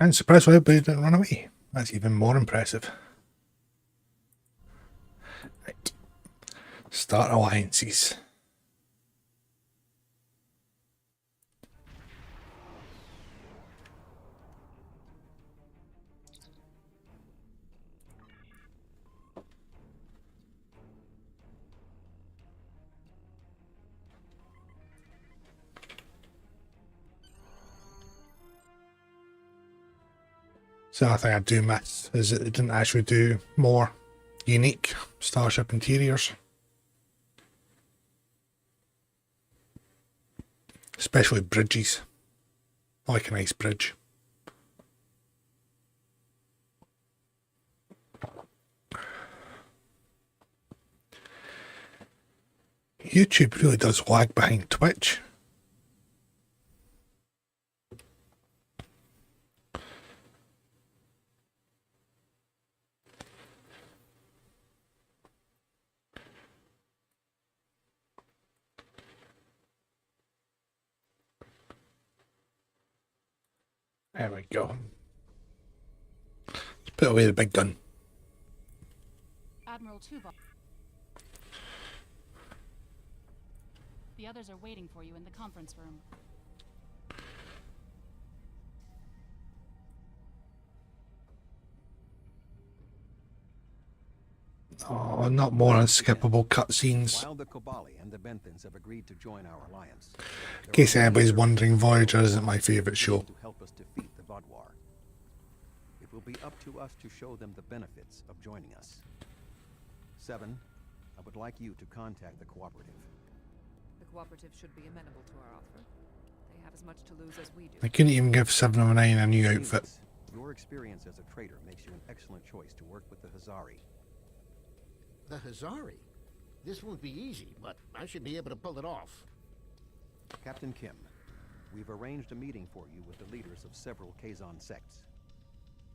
I'm surprised why everybody didn't run away. That's even more impressive. Right. Start alliances. So I think I do miss is that they didn't actually do more unique starship interiors. Especially bridges. I like a nice bridge. YouTube really does lag behind Twitch. There we go. Let's put away the big gun. Admiral Tuba. The others are waiting for you in the conference room. Oh, not more unskippable cutscenes. While the Kobali and the Benthans have agreed to join our alliance, In case anybody's wondering, Voyager isn't my favourite show. to help us defeat the Vaadwaur. It will be up to us to show them the benefits of joining us. 7, I would like you to contact the Cooperative. The Cooperative should be amenable to our offer. They have as much to lose as we do. I couldn't even give 709 a new outfit. Your experience as a trader makes you an excellent choice to work with the Hazari. The Hazari? This won't be easy, but I should be able to pull it off. Captain Kim, we've arranged a meeting for you with the leaders of several Kazon sects.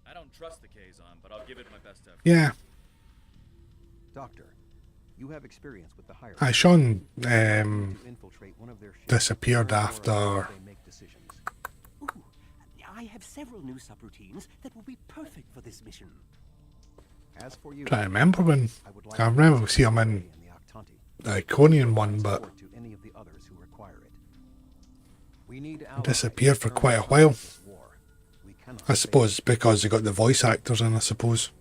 I don't trust the Kazon, but I'll give it my best effort. Yeah. Doctor, you have experience with the hierarchy. Hi, Sean Infiltrate one of their ships disappeared before after. they make decisions. Ooh, I have several new subroutines that will be perfect for this mission. As for you, Trying to remember when. I remember we see him in the Iconian one, but to any of the others who require it. We need he disappeared for quite a while. I suppose it's because they got the voice actors in, I suppose.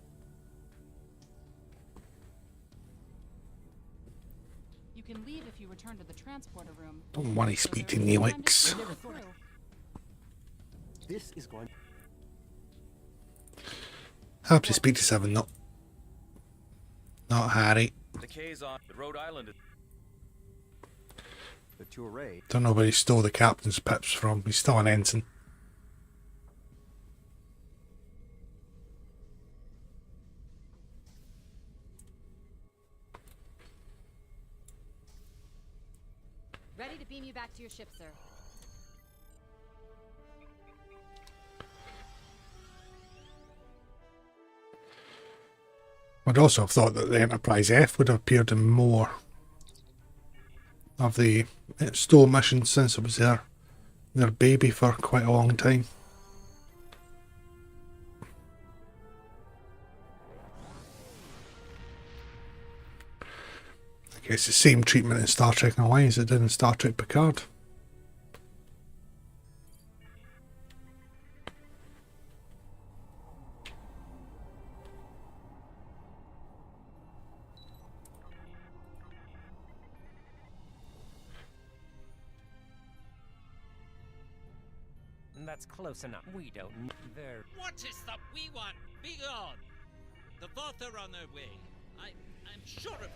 You can leave if you return to the transporter room. Don't want to speak to Neelix. This is going. Happy to speak to 7, not Harry. The Kazon, the Rhode Island. The Touré. Don't know where he stole the captain's pips from. He's still an ensign. Ready to beam you back to your ship, sir. I'd also have thought that the Enterprise F would have appeared in more of the Stowe missions since it was their baby for quite a long time. I guess the same treatment in Star Trek Alliance as it did in Star Trek Picard. That's close enough. We don't need their. What is that we want? Be gone! The Voth are on their way. I'm sure of it.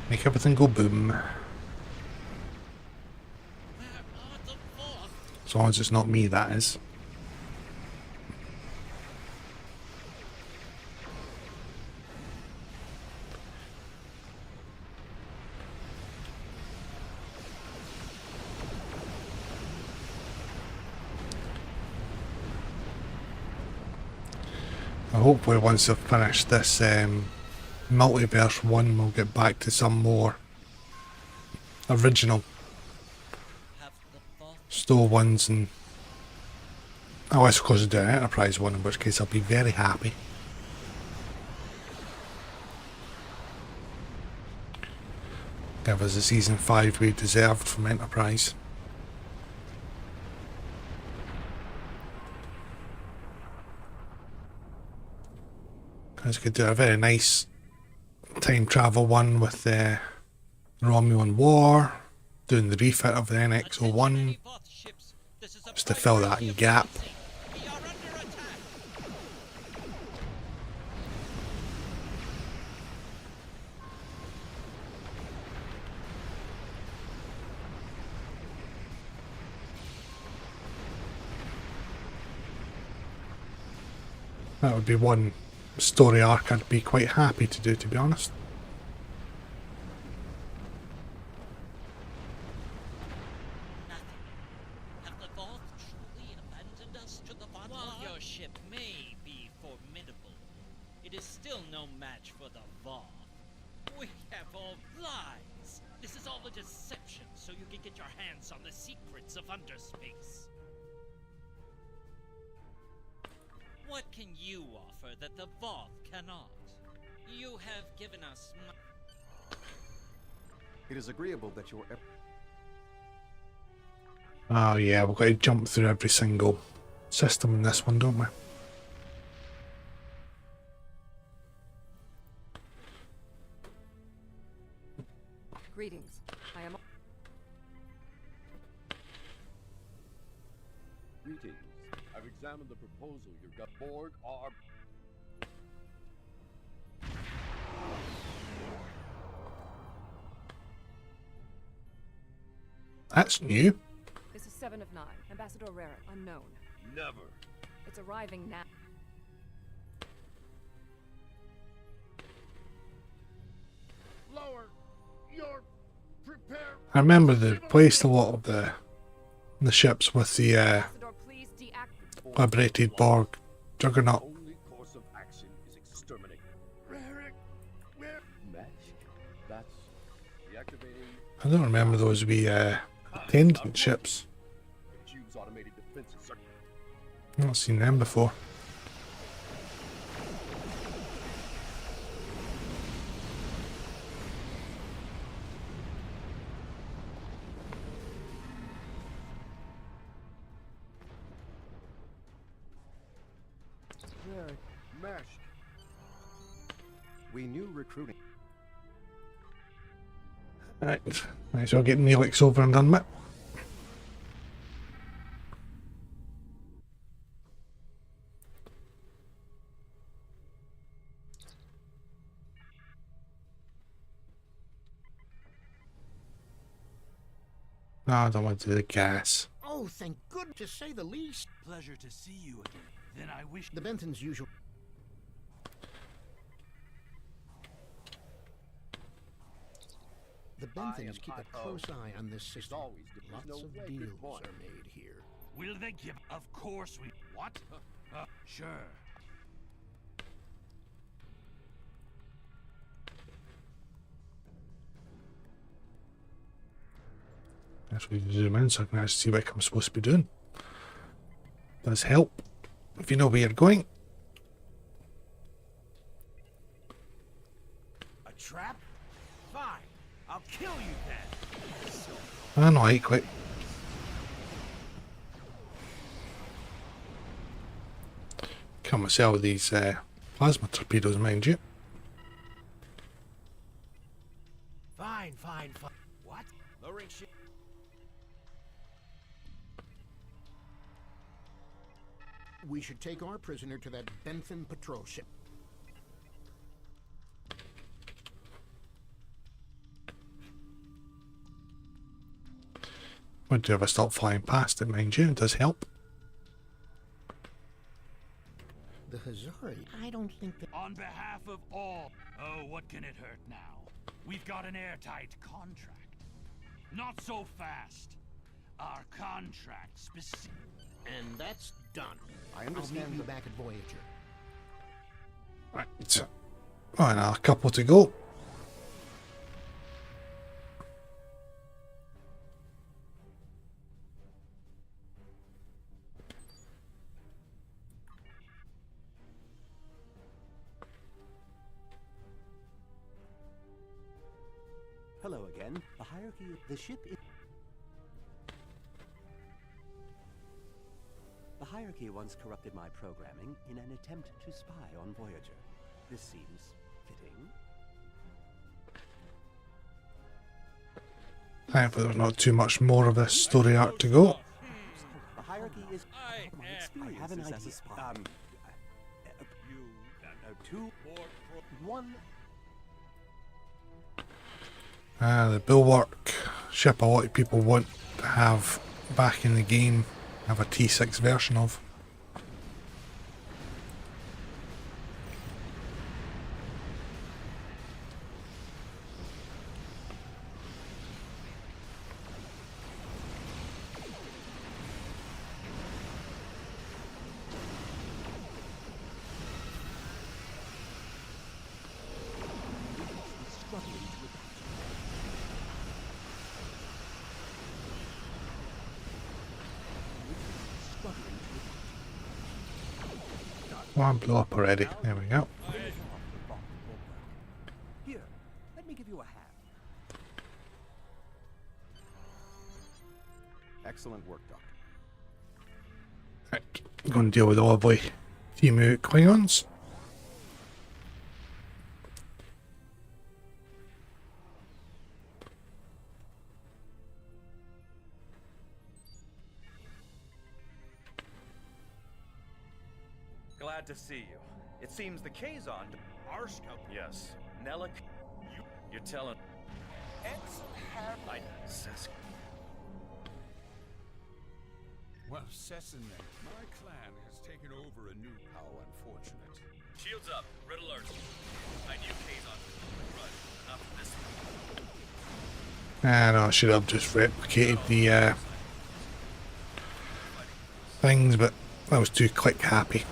Make everything go boom. As long as it's not me, that is. Hopefully once I've finished this multiverse one, we'll get back to some more original Stowe ones, and I suppose I'll do an Enterprise one, in which case I'll be very happy. Give us a season 5 we deserved from Enterprise. Because we could do a very nice time travel one with the Romulan War, doing the refit of the NX-01, just to fill that gap. That would be one story arc I'd be quite happy to do, to be honest. Have the Voth truly abandoned us to the Vaadwaur? While your ship may be formidable, it is still no match for the Voth. We have all lies. This is all a deception so you can get your hands on the secrets of underspace. What can you offer that the Voth cannot? You have given us It is agreeable that your Oh yeah, we've got to jump through every single system in this one, don't we? Greetings. I am. Greetings. I've examined the proposal you got board are... That's new. This is 7 of 9. Ambassador Rarick, unknown. Never. It's arriving now. Lower your prepare. I remember they placed a lot of the ships with the liberated Borg Juggernaut. Only course of action is exterminate. Rarick, where? Mesh. That's deactivating. I don't remember those wee attendant ships. Cube's automated defenses are... I've not seen them before. Mesh. We knew recruiting. Right, might as well get Neelix over and done with. No, I don't want to do the gas. Oh, thank good, to say the least. Pleasure to see you again. Then I wish The Benton's usual. The Bentons keep a close eye on this system. Lots of deals are made here. Will they give? Of course we. What? Sure. Actually, zoom in so I can actually see what I'm supposed to be doing. Does help if you know where you're going. a trap? Fine. I'll kill you then. I know, I quite. Kill myself with these plasma torpedoes, mind you. Fine. What? Lowering ship. We should take our prisoner to that Benton patrol ship. Would do if I stop flying past it, mind you. It does help. The Hazari, I don't think that... On behalf of all... Oh, what can it hurt now? We've got an airtight contract. Not so fast. Our contract specific... And that's done. I I'll understand meet you back at Voyager. Right. Oh, now a couple to go. Hello again. The hierarchy of the ship is... The hierarchy once corrupted my programming in an attempt to spy on Voyager. This seems fitting. Right, but there's not too much more of this story arc to go. The hierarchy is... I have an idea. Two, one... The Bulwark ship a lot of people want to have back in the game, have a T6 version of. One blew up already. There we go. Here, let me give you a hand. Excellent work, Doctor. Right, I'm going to deal with all the few Klingons. Glad to see you. It seems the Kazon... Our scout. Yes. Nellic... You're telling... I... Sesk... Well, Sessin there. My clan has taken over a new how unfortunate. Shields up. Red alert. I knew Kazon would run. Enough of this. No, I should have just replicated the things, but I was too click happy.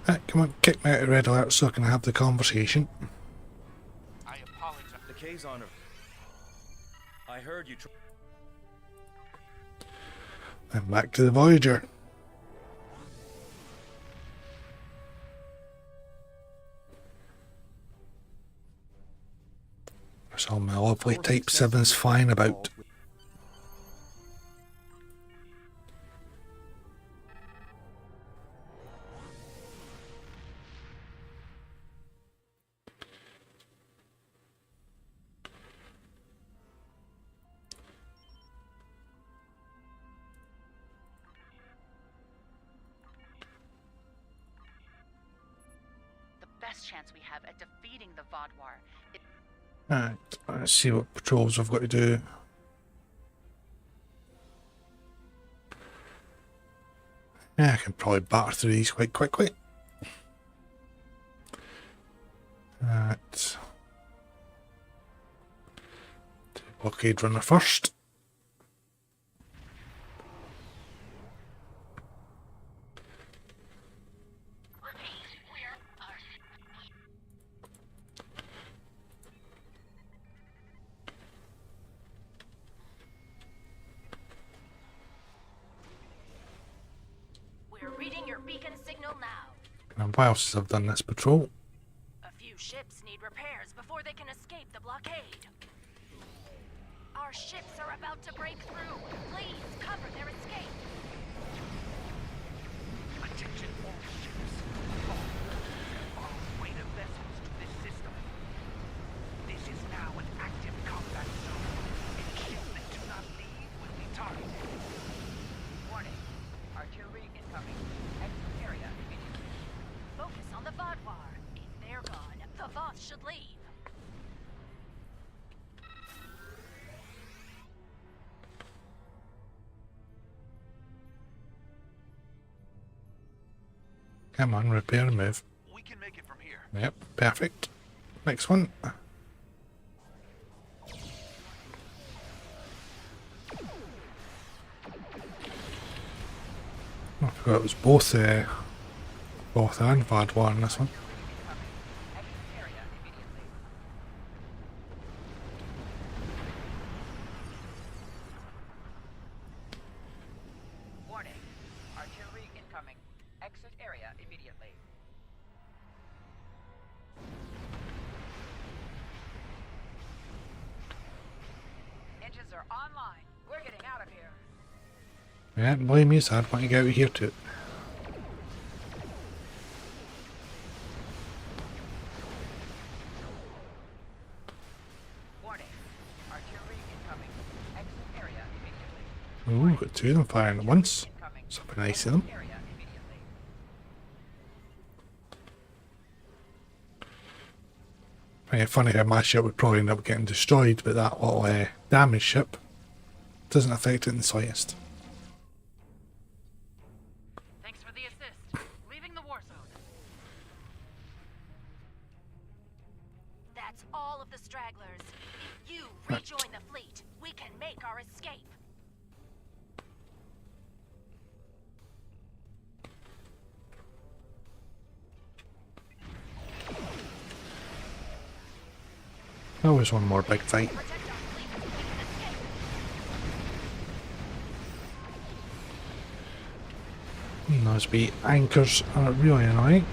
Right, come on, kick me out of red alert so I can have the conversation. I apologize. The Kazon are... I heard you... And back to the Voyager. There's all my lovely Type 7s flying about. Best chance we have at defeating the Vodwar. Alright, let's see what patrols I've got to do. Yeah, I can probably batter through these quite quickly. Right. Blockade runner first. And why else have done this patrol? A few ships need repairs before they can escape the blockade. Our ships are about to break through. Please cover their escape. Attention all ships. All weight of vessels to this system. This is now an active combat zone. Any ships that do not leave will be targeted. Warning. Artillery incoming. Exit area immediately. Focus on the Vodwar. If they're gone, the Voth should leave. Come on, repair and move. We can make it from here. Yep, perfect. Next one. Oh, I forgot it was both and Vodwar in this one. Warning. Artillery incoming. Exit area immediately. Engines are online. We're getting out of here. Yeah, blame me, so I'd want to get out of here too. Warning. Artillery incoming. Exit area immediately. Ooh, got two of them firing at once. Something nice of them. Yeah, funny how my ship would probably end up getting destroyed, but that little damaged ship doesn't affect it in the slightest. Thanks for the assist. Leaving the war zone. That's all of the stragglers. If you rejoin the fleet, we can make our escape. Always one more big fight. Those wee anchors are really annoying.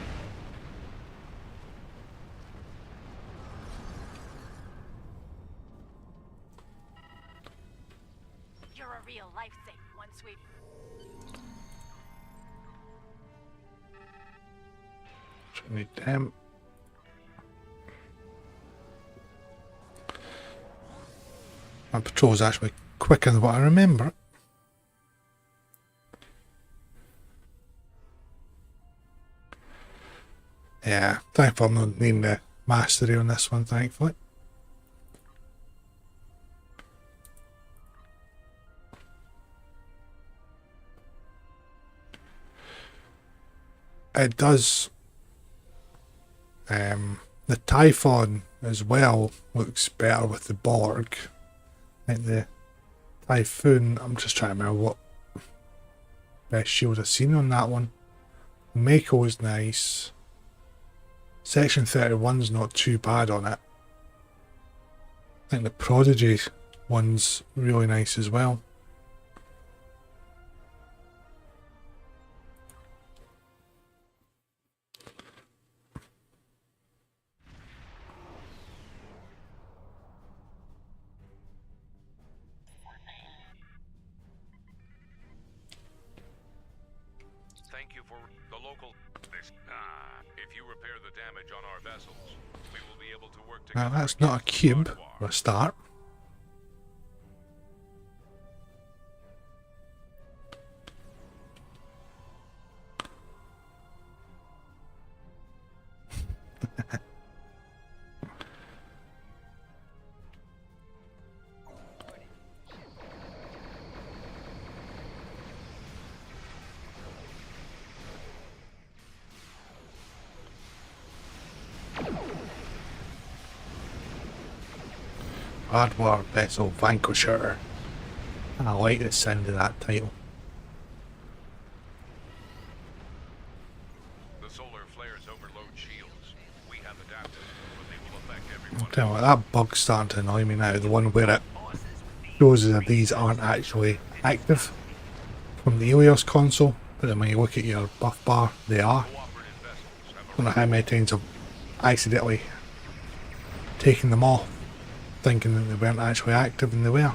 You're a real lifesaver once we So we need them. My patrol's actually quicker than what I remember. Yeah, thankfully I'm not needing the mastery on this one, thankfully. It does. The Typhon as well looks better with the Borg. I think the Typhoon, I'm just trying to remember what best shield I've seen on that one. Mako is nice. Section 31's not too bad on it. I think the Prodigy one's really nice as well. Thank you for the local. If you repair the damage on our vessels, we will be able to work together. Now that's not a cube for a start. Hardware Vessel Vanquisher. I like the sound of that title. The solar flares overload shields. We have adapted, but they will affect everyone. I'll tell you what, that bug's starting to annoy me now. The one where it shows that these aren't actually active from the Helios console, but then when you look at your buff bar, they are. I don't know how many times I've accidentally taken them off, thinking that they weren't actually active, and they were.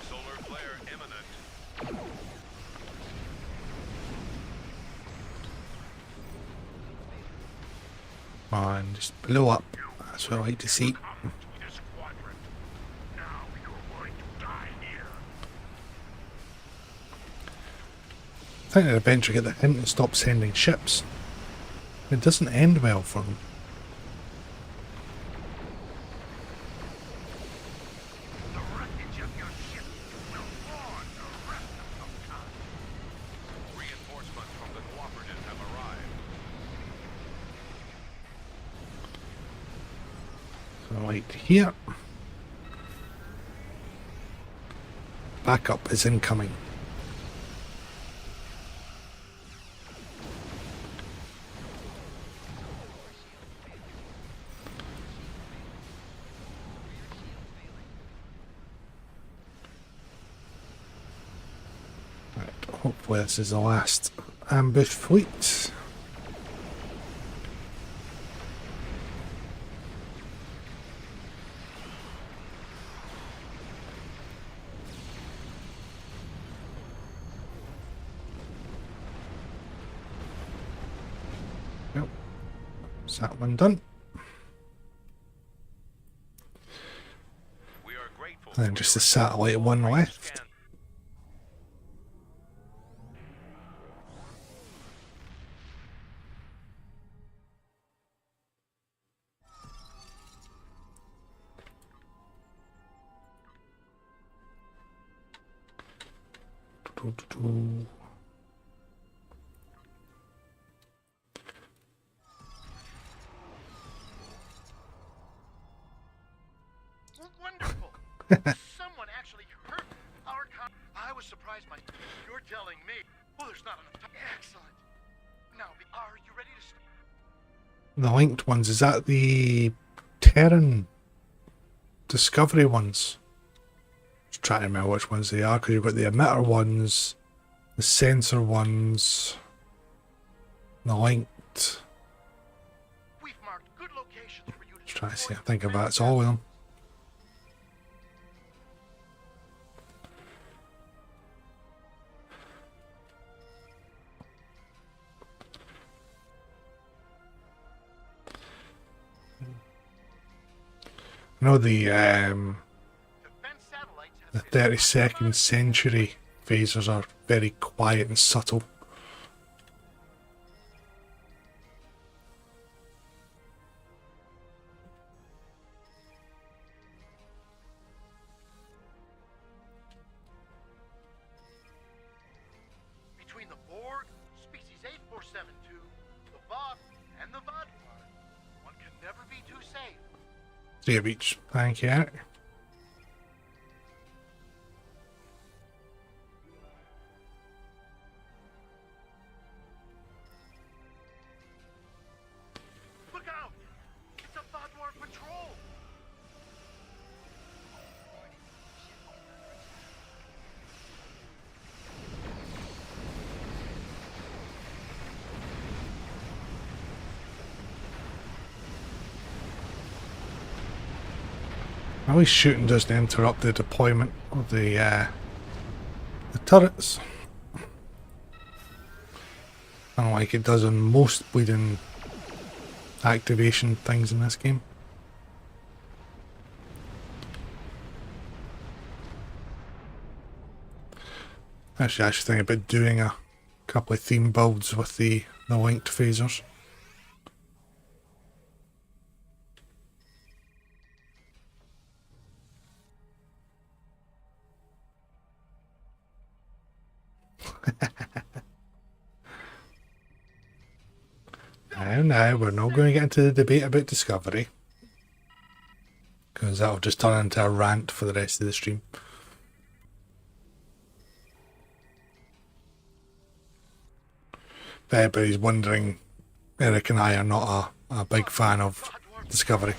Solar flare imminent. And just blow up. That's what I like to see. I think they'll eventually get the hint and stop sending ships. It doesn't end well for them. Reinforcements from the cooperative have arrived. So right here. Backup is incoming. Right, hopefully this is the last ambush fleet. Yep, is that one done? We are grateful. And then just the satellite one left. Someone actually hurt our I was surprised by you're telling me. Well, there's not enough time. Excellent. Now, are you ready to The linked ones, is that the Terran Discovery ones? Just trying to remember which ones they are, because you've got the emitter ones, the sensor ones, the linked. We've marked good locations for you to Just trying to see, I think if that's all of them. I know the 32nd century phasers are very quiet and subtle. between the Borg, species 8472, the Vought, and the Vaadwaur. One can never be too safe. 3 of each, thank you. Look out! It's a Vaadwaur patrol! At least shooting doesn't interrupt the deployment of the turrets. Unlike it does on most bleeding activation things in this game. Actually, I should think about doing a couple of theme builds with the linked phasers. Now, we're not going to get into the debate about Discovery, because that'll just turn into a rant for the rest of the stream. If anybody's wondering, Eric and I are not a big fan of Discovery.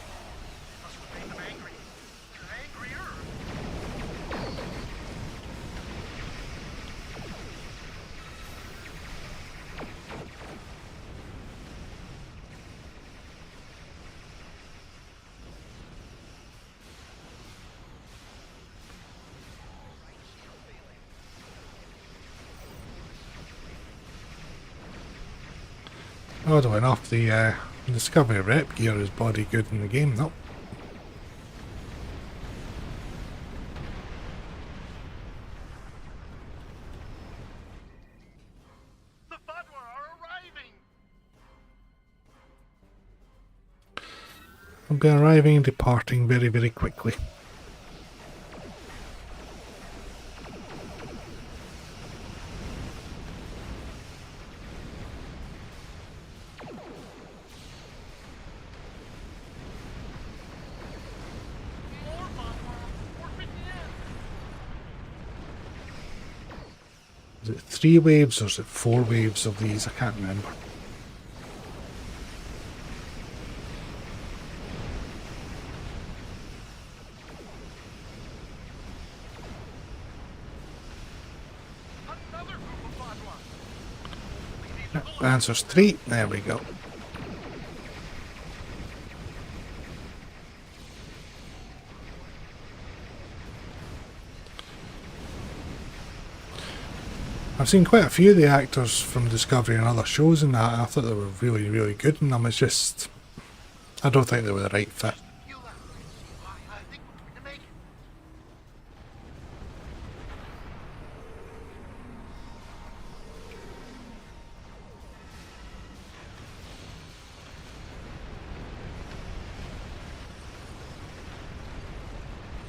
Oddly enough, the Discovery rep gear is bloody good in the game, though. The Vaadwaur are arriving! They'll be arriving and departing very, very quickly. Is it 3 waves or is it 4 waves of these? I can't remember. The answer's 3. There we go. I've seen quite a few of the actors from Discovery and other shows and that, and I thought they were really, really good in them. It's just, I don't think they were the right fit.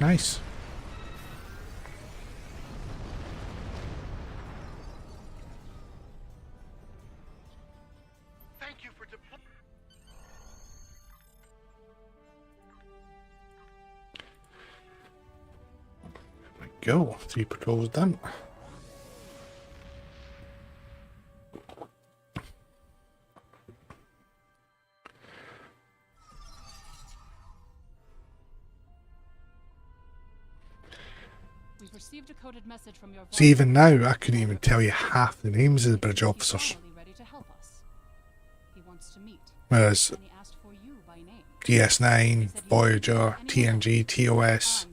Nice. Thank you for deploying. go. 3 patrols done. We've received a coded message from your See, even now, I couldn't even tell you half the names of the bridge officers. ready to help us. He wants to meet. Whereas And he asked for you by name. DS9, Voyager, TNG, TOS,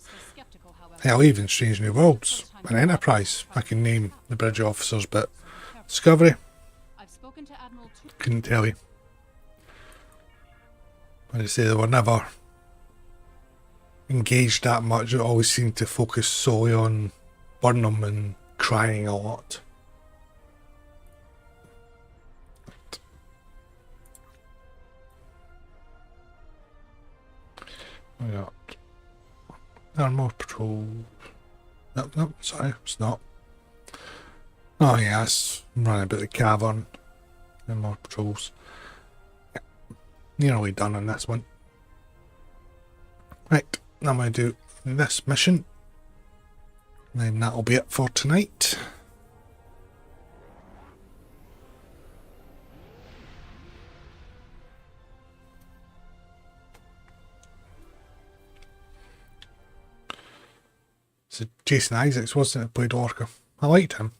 hell, even Strange New Worlds and Enterprise, I can name the bridge officers, but Discovery, I've spoken to Admiral couldn't tell you. Like I say, they were never engaged that much. It always seemed to focus solely on Burnham and crying a lot. We got Armor Patrol. Nope, sorry, it's not. Oh yeah, it's running about the cavern. And more patrols. Yeah. Nearly done on this one. Right, now I'm going to do this mission. And then that'll be it for tonight. So Jason Isaacs, wasn't it, who played Orca? I liked him.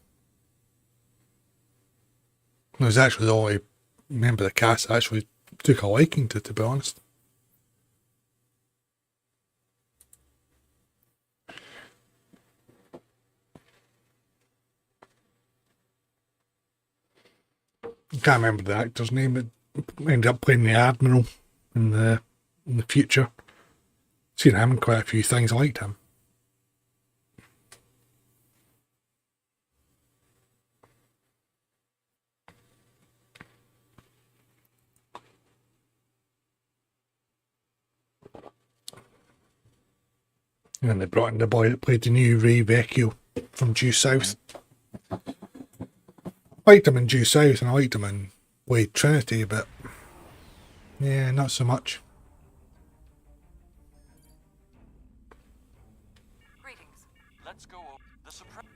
He was actually the only member of the cast I actually took a liking to be honest. I can't remember the actor's name, but ended up playing the Admiral in the future. Seen him in quite a few things, I liked him. And then they brought in the boy that played the new Ray Vecchio from Due South. I liked him in Due South and I liked him in Blade Trinity, but yeah, not so much. Greetings. Let's go over the Supreme.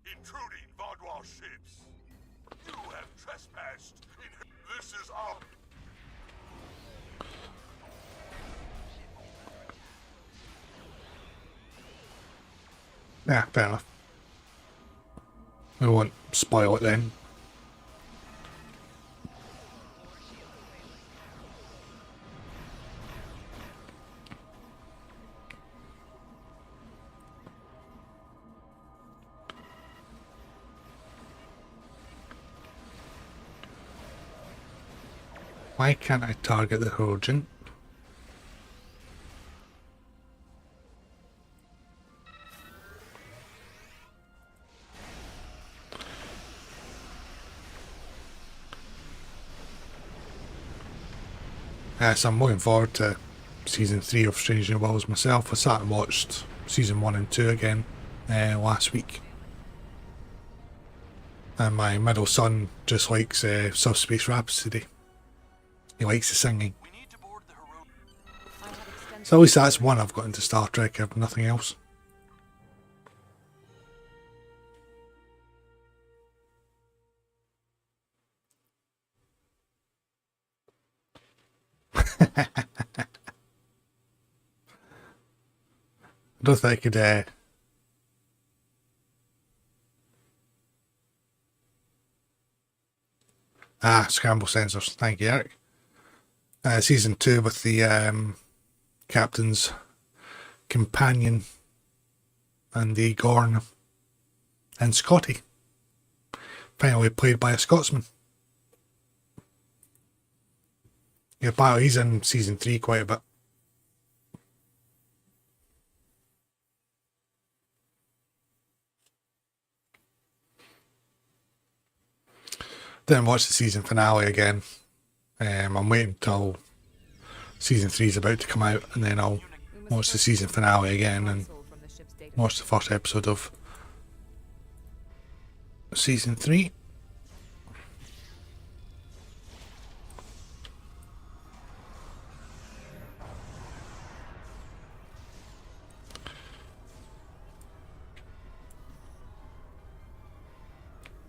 Intruding Vaudois ships. You have trespassed in... This is our... Yeah, fair enough. We won't spoil it then. Why can't I target the Trojan? So I'm looking forward to season 3 of Strange New Worlds myself. I sat and watched season 1 and 2 again last week. And my middle son just likes Subspace Rhapsody. He likes the singing. So at least that's one I've got into Star Trek, I have nothing else. I don't think I could scramble sensors. Thank you, Eric. Season 2 with the captain's companion and the Gorn and Scotty. Finally played by a Scotsman. Yeah, but he's in season 3 quite a bit. Didn't watch the season finale again. I'm waiting until season 3 is about to come out and then I'll watch the season finale again and watch the first episode of season 3.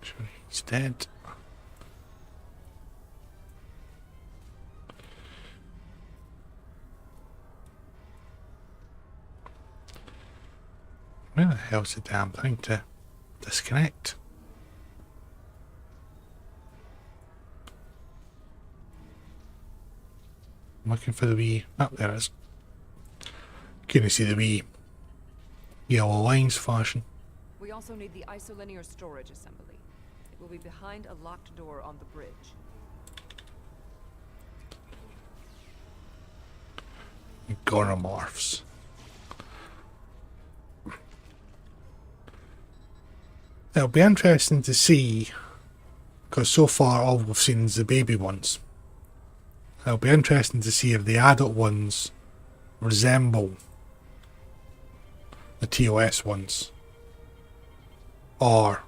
Sure, he's dead. Where the hell's the damn thing to disconnect? I'm looking for the wee... Oh, there it is. Can you see the wee yellow lines flashing? We also need the isolinear storage assembly. It will be behind a locked door on the bridge. Gonomorphs. It'll be interesting to see, because so far all we've seen is the baby ones. It'll be interesting to see if the adult ones resemble the TOS ones, or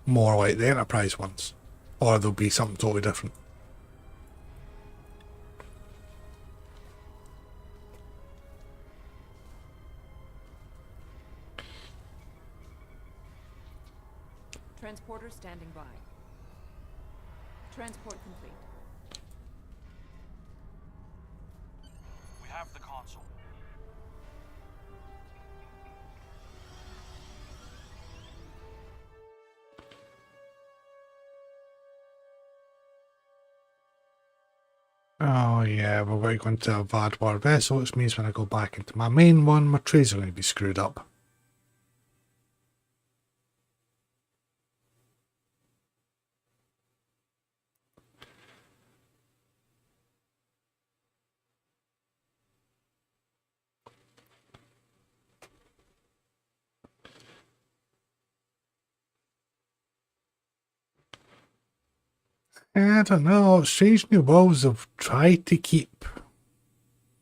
more like the Enterprise ones, or there'll be something totally different. Transporter standing by. Transport complete. We have the console. Oh yeah, we're going to go into a Vadwar vessel, which means when I go back into my main one, my trays are going to be screwed up. I don't know, Strange New Worlds have tried to keep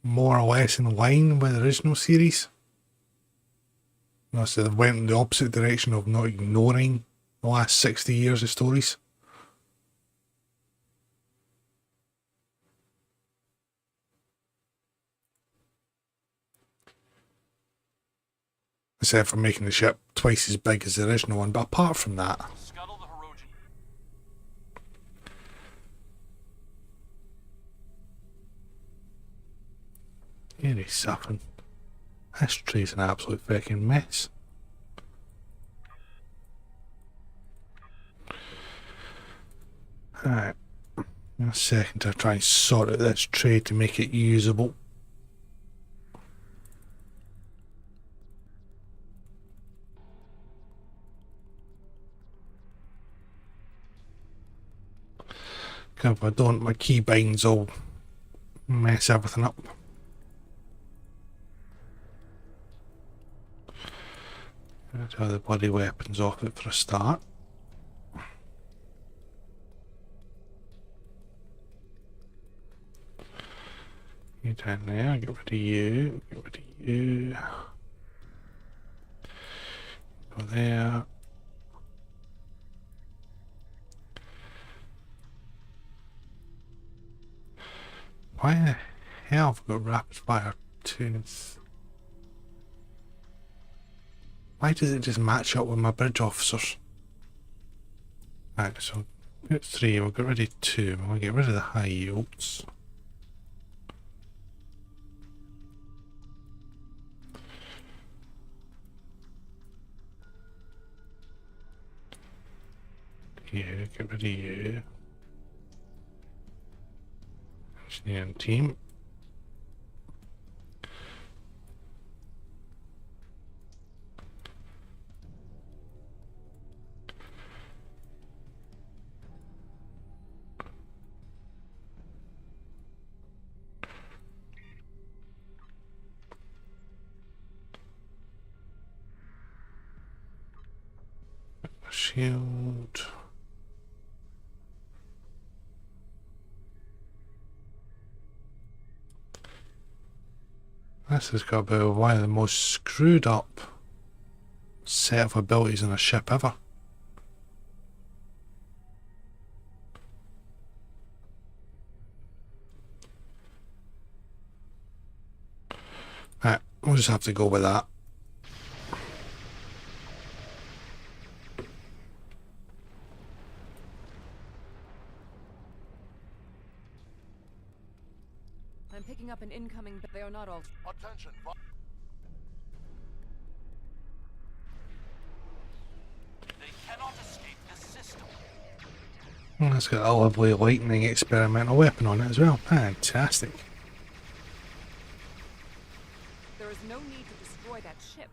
more or less in line with the original series. You know, so they went in the opposite direction of not ignoring the last 60 years of stories. Except for making the ship twice as big as the original one, but apart from that... Here he's suffering. This tree's an absolute freaking mess. Alright. In a second to try and sort out this tray to make it usable. Because if I don't, my keybinds will mess everything up. Get all the bloody weapons off it for a start. You down there, get rid of you, get rid of you. Go there. Why the hell have we got rapid fire tunes? Why does it just match up with my bridge officers? Right, so get 3, we'll get rid of 2, we'll get rid of the high yields. You, get rid of you. Engineering team. Shield. This has got to be one of the most screwed up set of abilities in a ship ever. Right, we'll just have to go with that. incoming, but they are not all. Attention. They cannot escape the system. It's got a lovely lightning experimental weapon on it as well. Fantastic. There is no need to destroy that ship.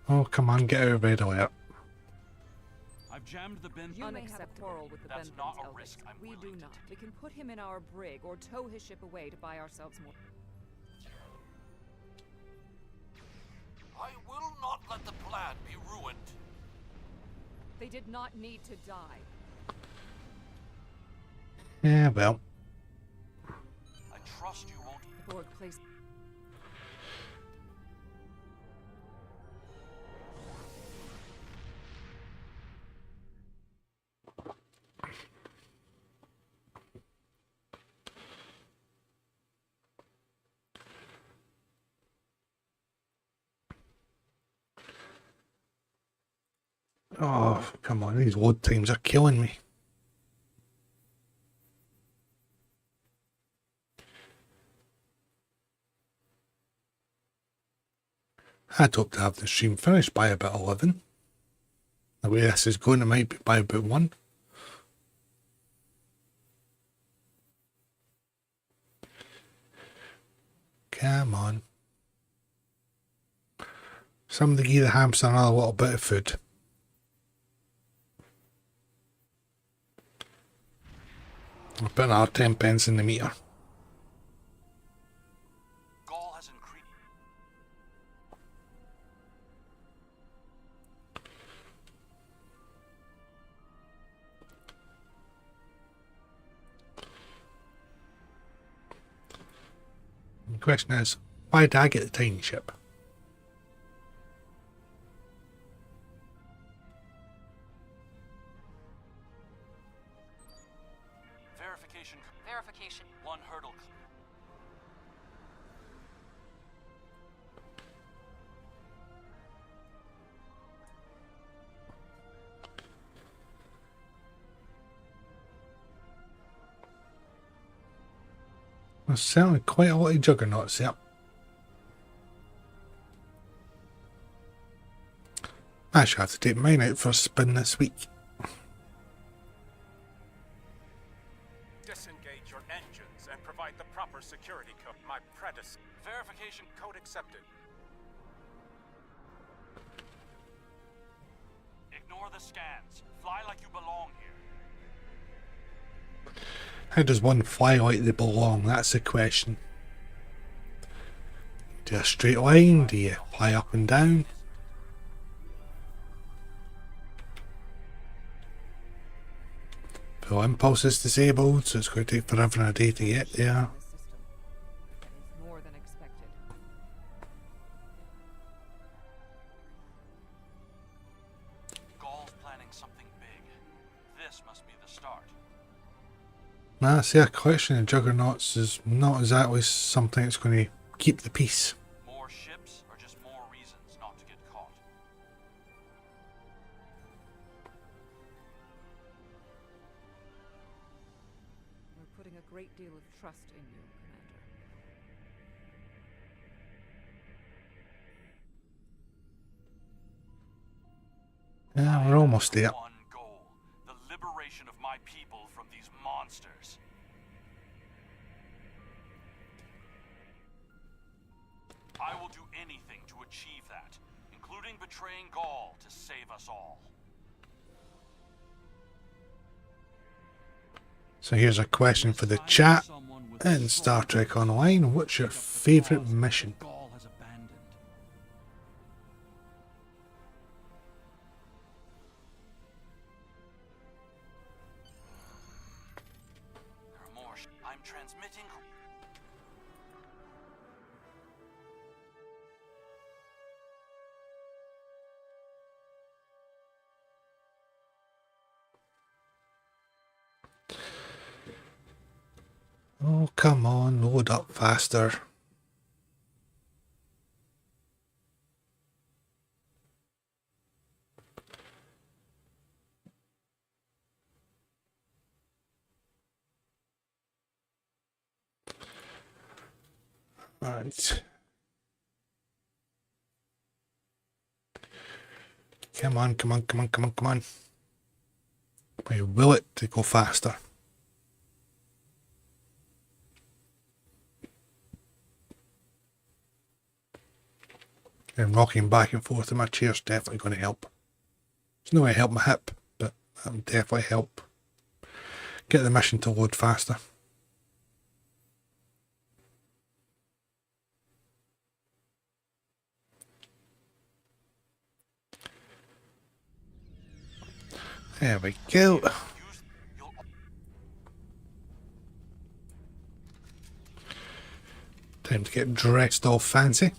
Oh, come on, get out of red alert. I've jammed the bin. You may have a quarrel with the That's Benthams, not a Eldest. risk I'm We willing do to not. We can put him in our brig or tow his ship away to buy ourselves more. I will not let the plan be ruined. They did not need to die. Yeah, well. I trust you won't. The board place. Oh, come on, these load times are killing me. I'd hope to have the stream finished by about 11. The way this is going, it might be by about 1. Come on. Somebody give the hamster another little bit of food. I'll put another 10 pence in the meter. Gaul has increased. The question is, why did I get the tiny ship? Verification. One hurdle. There's certainly quite a lot of juggernauts here. I shall have to take mine out for a spin this week. Disengage your engines and provide the proper security code. My predecessor. Verification Code accepted. Ignore the scans. Fly like you belong here. How does one fly like they belong? That's the question. Do a straight line? Do you fly up and down? Full impulse is disabled, so it's going to take forever and a day to get there. More than expected. Gaul's planning something big. This must be the start. Nah, see, a collection of juggernauts is not exactly something that's going to keep the peace. More ships or just more reasons not to get caught? We're putting a great deal of trust in you, Commander. Yeah, we're almost there. One goal. The liberation of my people from these monsters. I will do anything to achieve that, including betraying Gaul to save us all. So here's a question for the chat in Star Trek Online. What's your favourite mission? Gaul has abandoned. There are more. I'm transmitting. Oh, come on, load up faster. Right. Come on, come on, come on, come on, come on. I will it to go faster. And rocking back and forth in my chair is definitely going to help. It's no way to help my hip, but that will definitely help get the mission to load faster. There we go. Time to get dressed all fancy.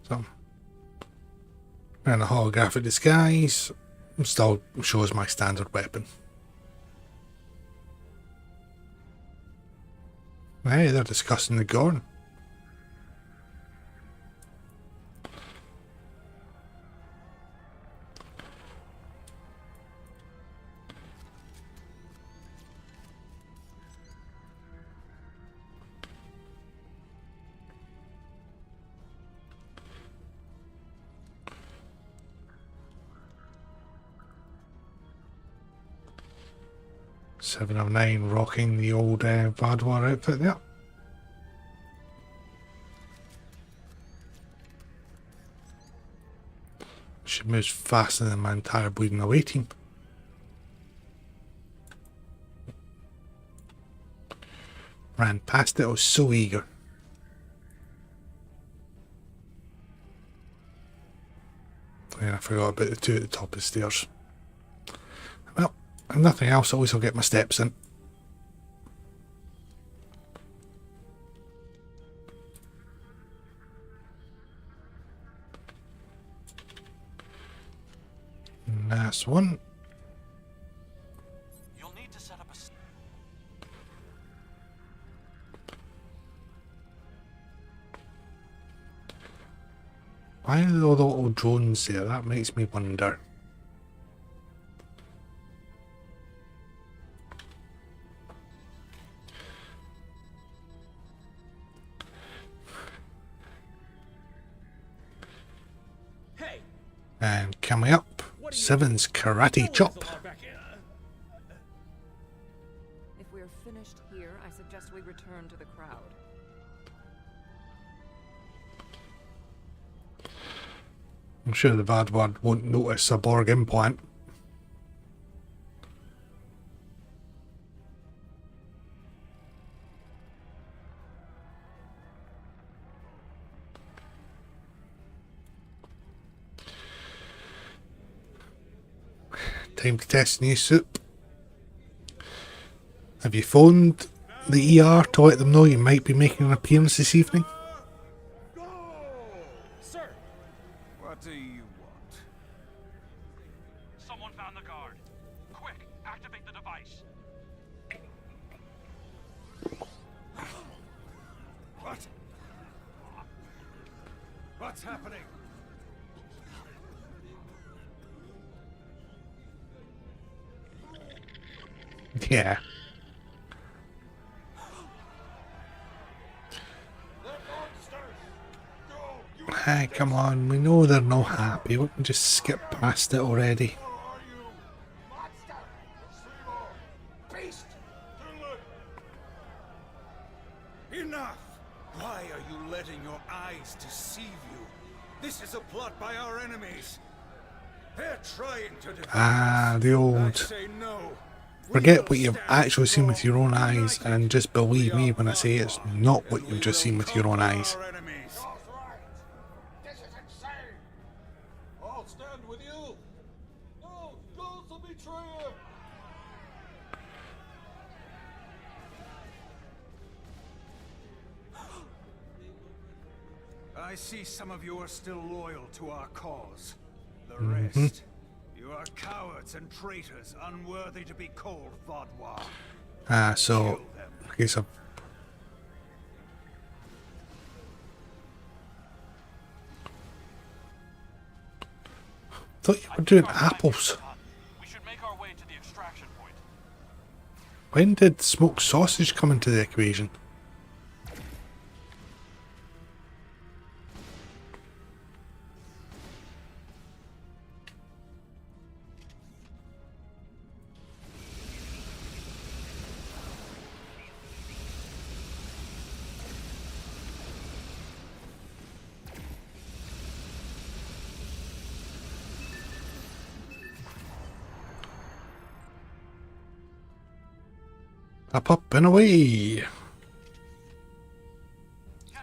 So, and a holographic disguise still shows my standard weapon. Hey, they're discussing the Gorn. Seven of 9 rocking the old Vadwar outfit there. She moves faster than my entire bleeding away team. Ran past it, I was so eager. And I forgot about the two at the top of the stairs. Well, if nothing else, at least I'll get my steps in. Nice one. You'll need to set up a... Why are there all the little drones there? That makes me wonder. Hey. And coming up, Seven's karate chop. If we're finished here, I suggest we return to the crowd. I'm sure the Vadward won't notice a Borg implant. Time to test new suit. Have you phoned the ER to let them know you might be making an appearance this evening? Sir. What do you want? Someone found the guard. Quick, activate the device. What? What's happening? Yeah. Hey, come on, we know they're not happy. We can just skip past it already. Enough! Why are you letting your eyes deceive you? This is a plot by our enemies. They're trying to defeat The I old... say no. Forget what you've actually seen with your own eyes and just believe me when I say it's not what you've just seen with your own eyes. This is insane. I'll stand with you. No, God's a betrayer. I see some of you are still loyal to our cause. The rest, you are cowards and traitors, unworthy to be called Vadwar. So, okay, so thought you were doing apples. We should make our way to the extraction When did smoked sausage come into the equation? Up and away! Get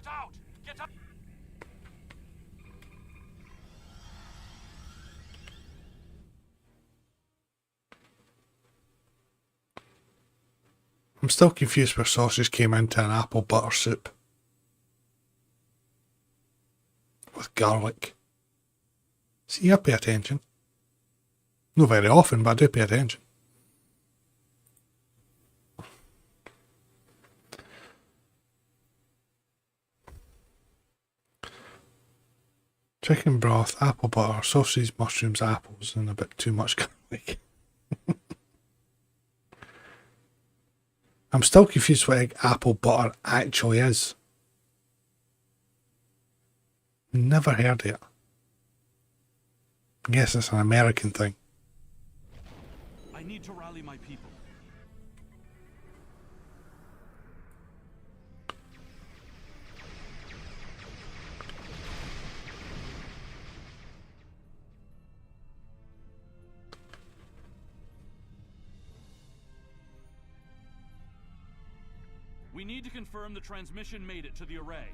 out! Get up! I'm still confused where sausage came into an apple butter soup. With garlic. See, I pay attention. Not very often, but I do pay attention. Chicken broth, apple butter, sausage, mushrooms, apples, and a bit too much garlic. I'm still confused what apple butter actually is. Never heard it. I guess it's an American thing. I need to rally my people. We need to confirm the transmission made it to the array.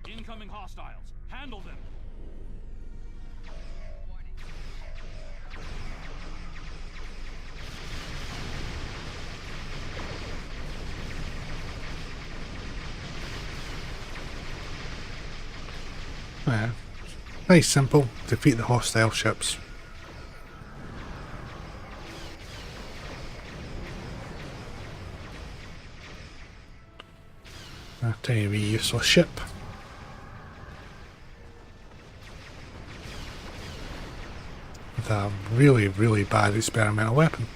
Incoming hostiles. Handle them. Yeah. Nice, simple. Defeat the hostile ships. A tiny wee useless ship. With a really, really bad experimental weapon.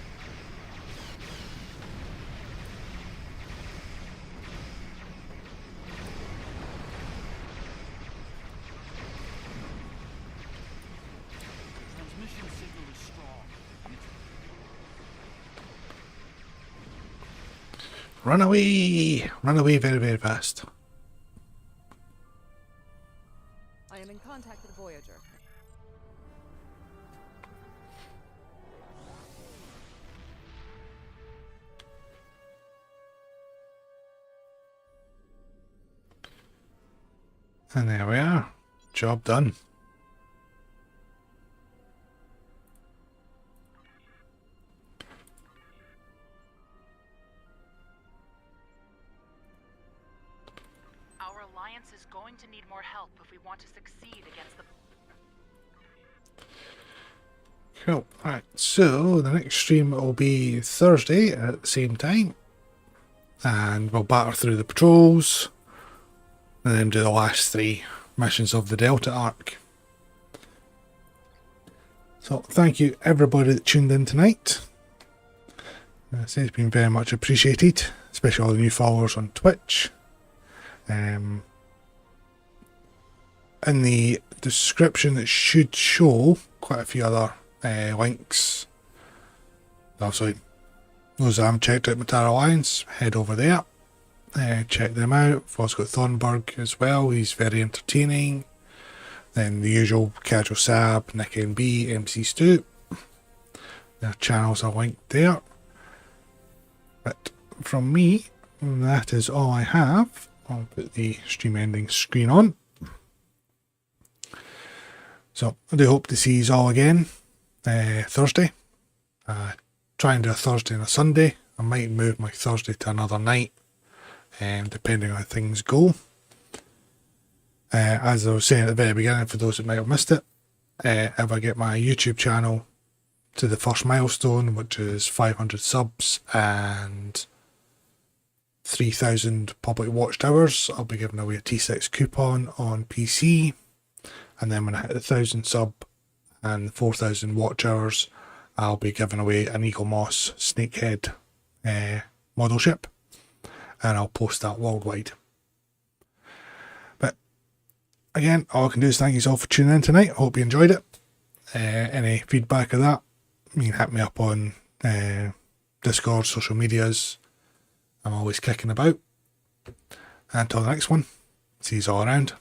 Transmission signal is strong. Run away! Run away very, very fast. I am in contact with Voyager. And there we are. Job done. Our alliance is going to need more help if we want to succeed against the... Cool. Alright, so the next stream will be Thursday at the same time. And we'll batter through the patrols. And then do the last 3 missions of the Delta arc. So thank you everybody that tuned in tonight. It's been very much appreciated, especially all the new followers on Twitch. In the description it should show quite a few other links. Also, those that haven't checked out Mutara Alliance, head over there. Check them out. We've also got Thornburg as well, he's very entertaining. Then the usual Casual Sab, Nick NB, MC Stu. Their channels are linked there. But from me, that is all I have. I'll put the stream ending screen on. So I do hope to see you all again Thursday. Try and do a Thursday and a Sunday. I might move my Thursday to another night, depending on how things go. As I was saying at the very beginning, for those that might have missed it, if I get my YouTube channel to the first milestone, which is 500 subs and 3,000 public watched hours, I'll be giving away a T6 coupon on PC. And then when I hit the 1,000 sub and 4,000 watch hours, I'll be giving away an Eagle Moss Snakehead model ship, and I'll post that worldwide. But again, all I can do is thank you all for tuning in tonight. I hope you enjoyed it. Any feedback of that, you can hit me up on Discord, social medias. I'm always kicking about. Until the next one, see you all around.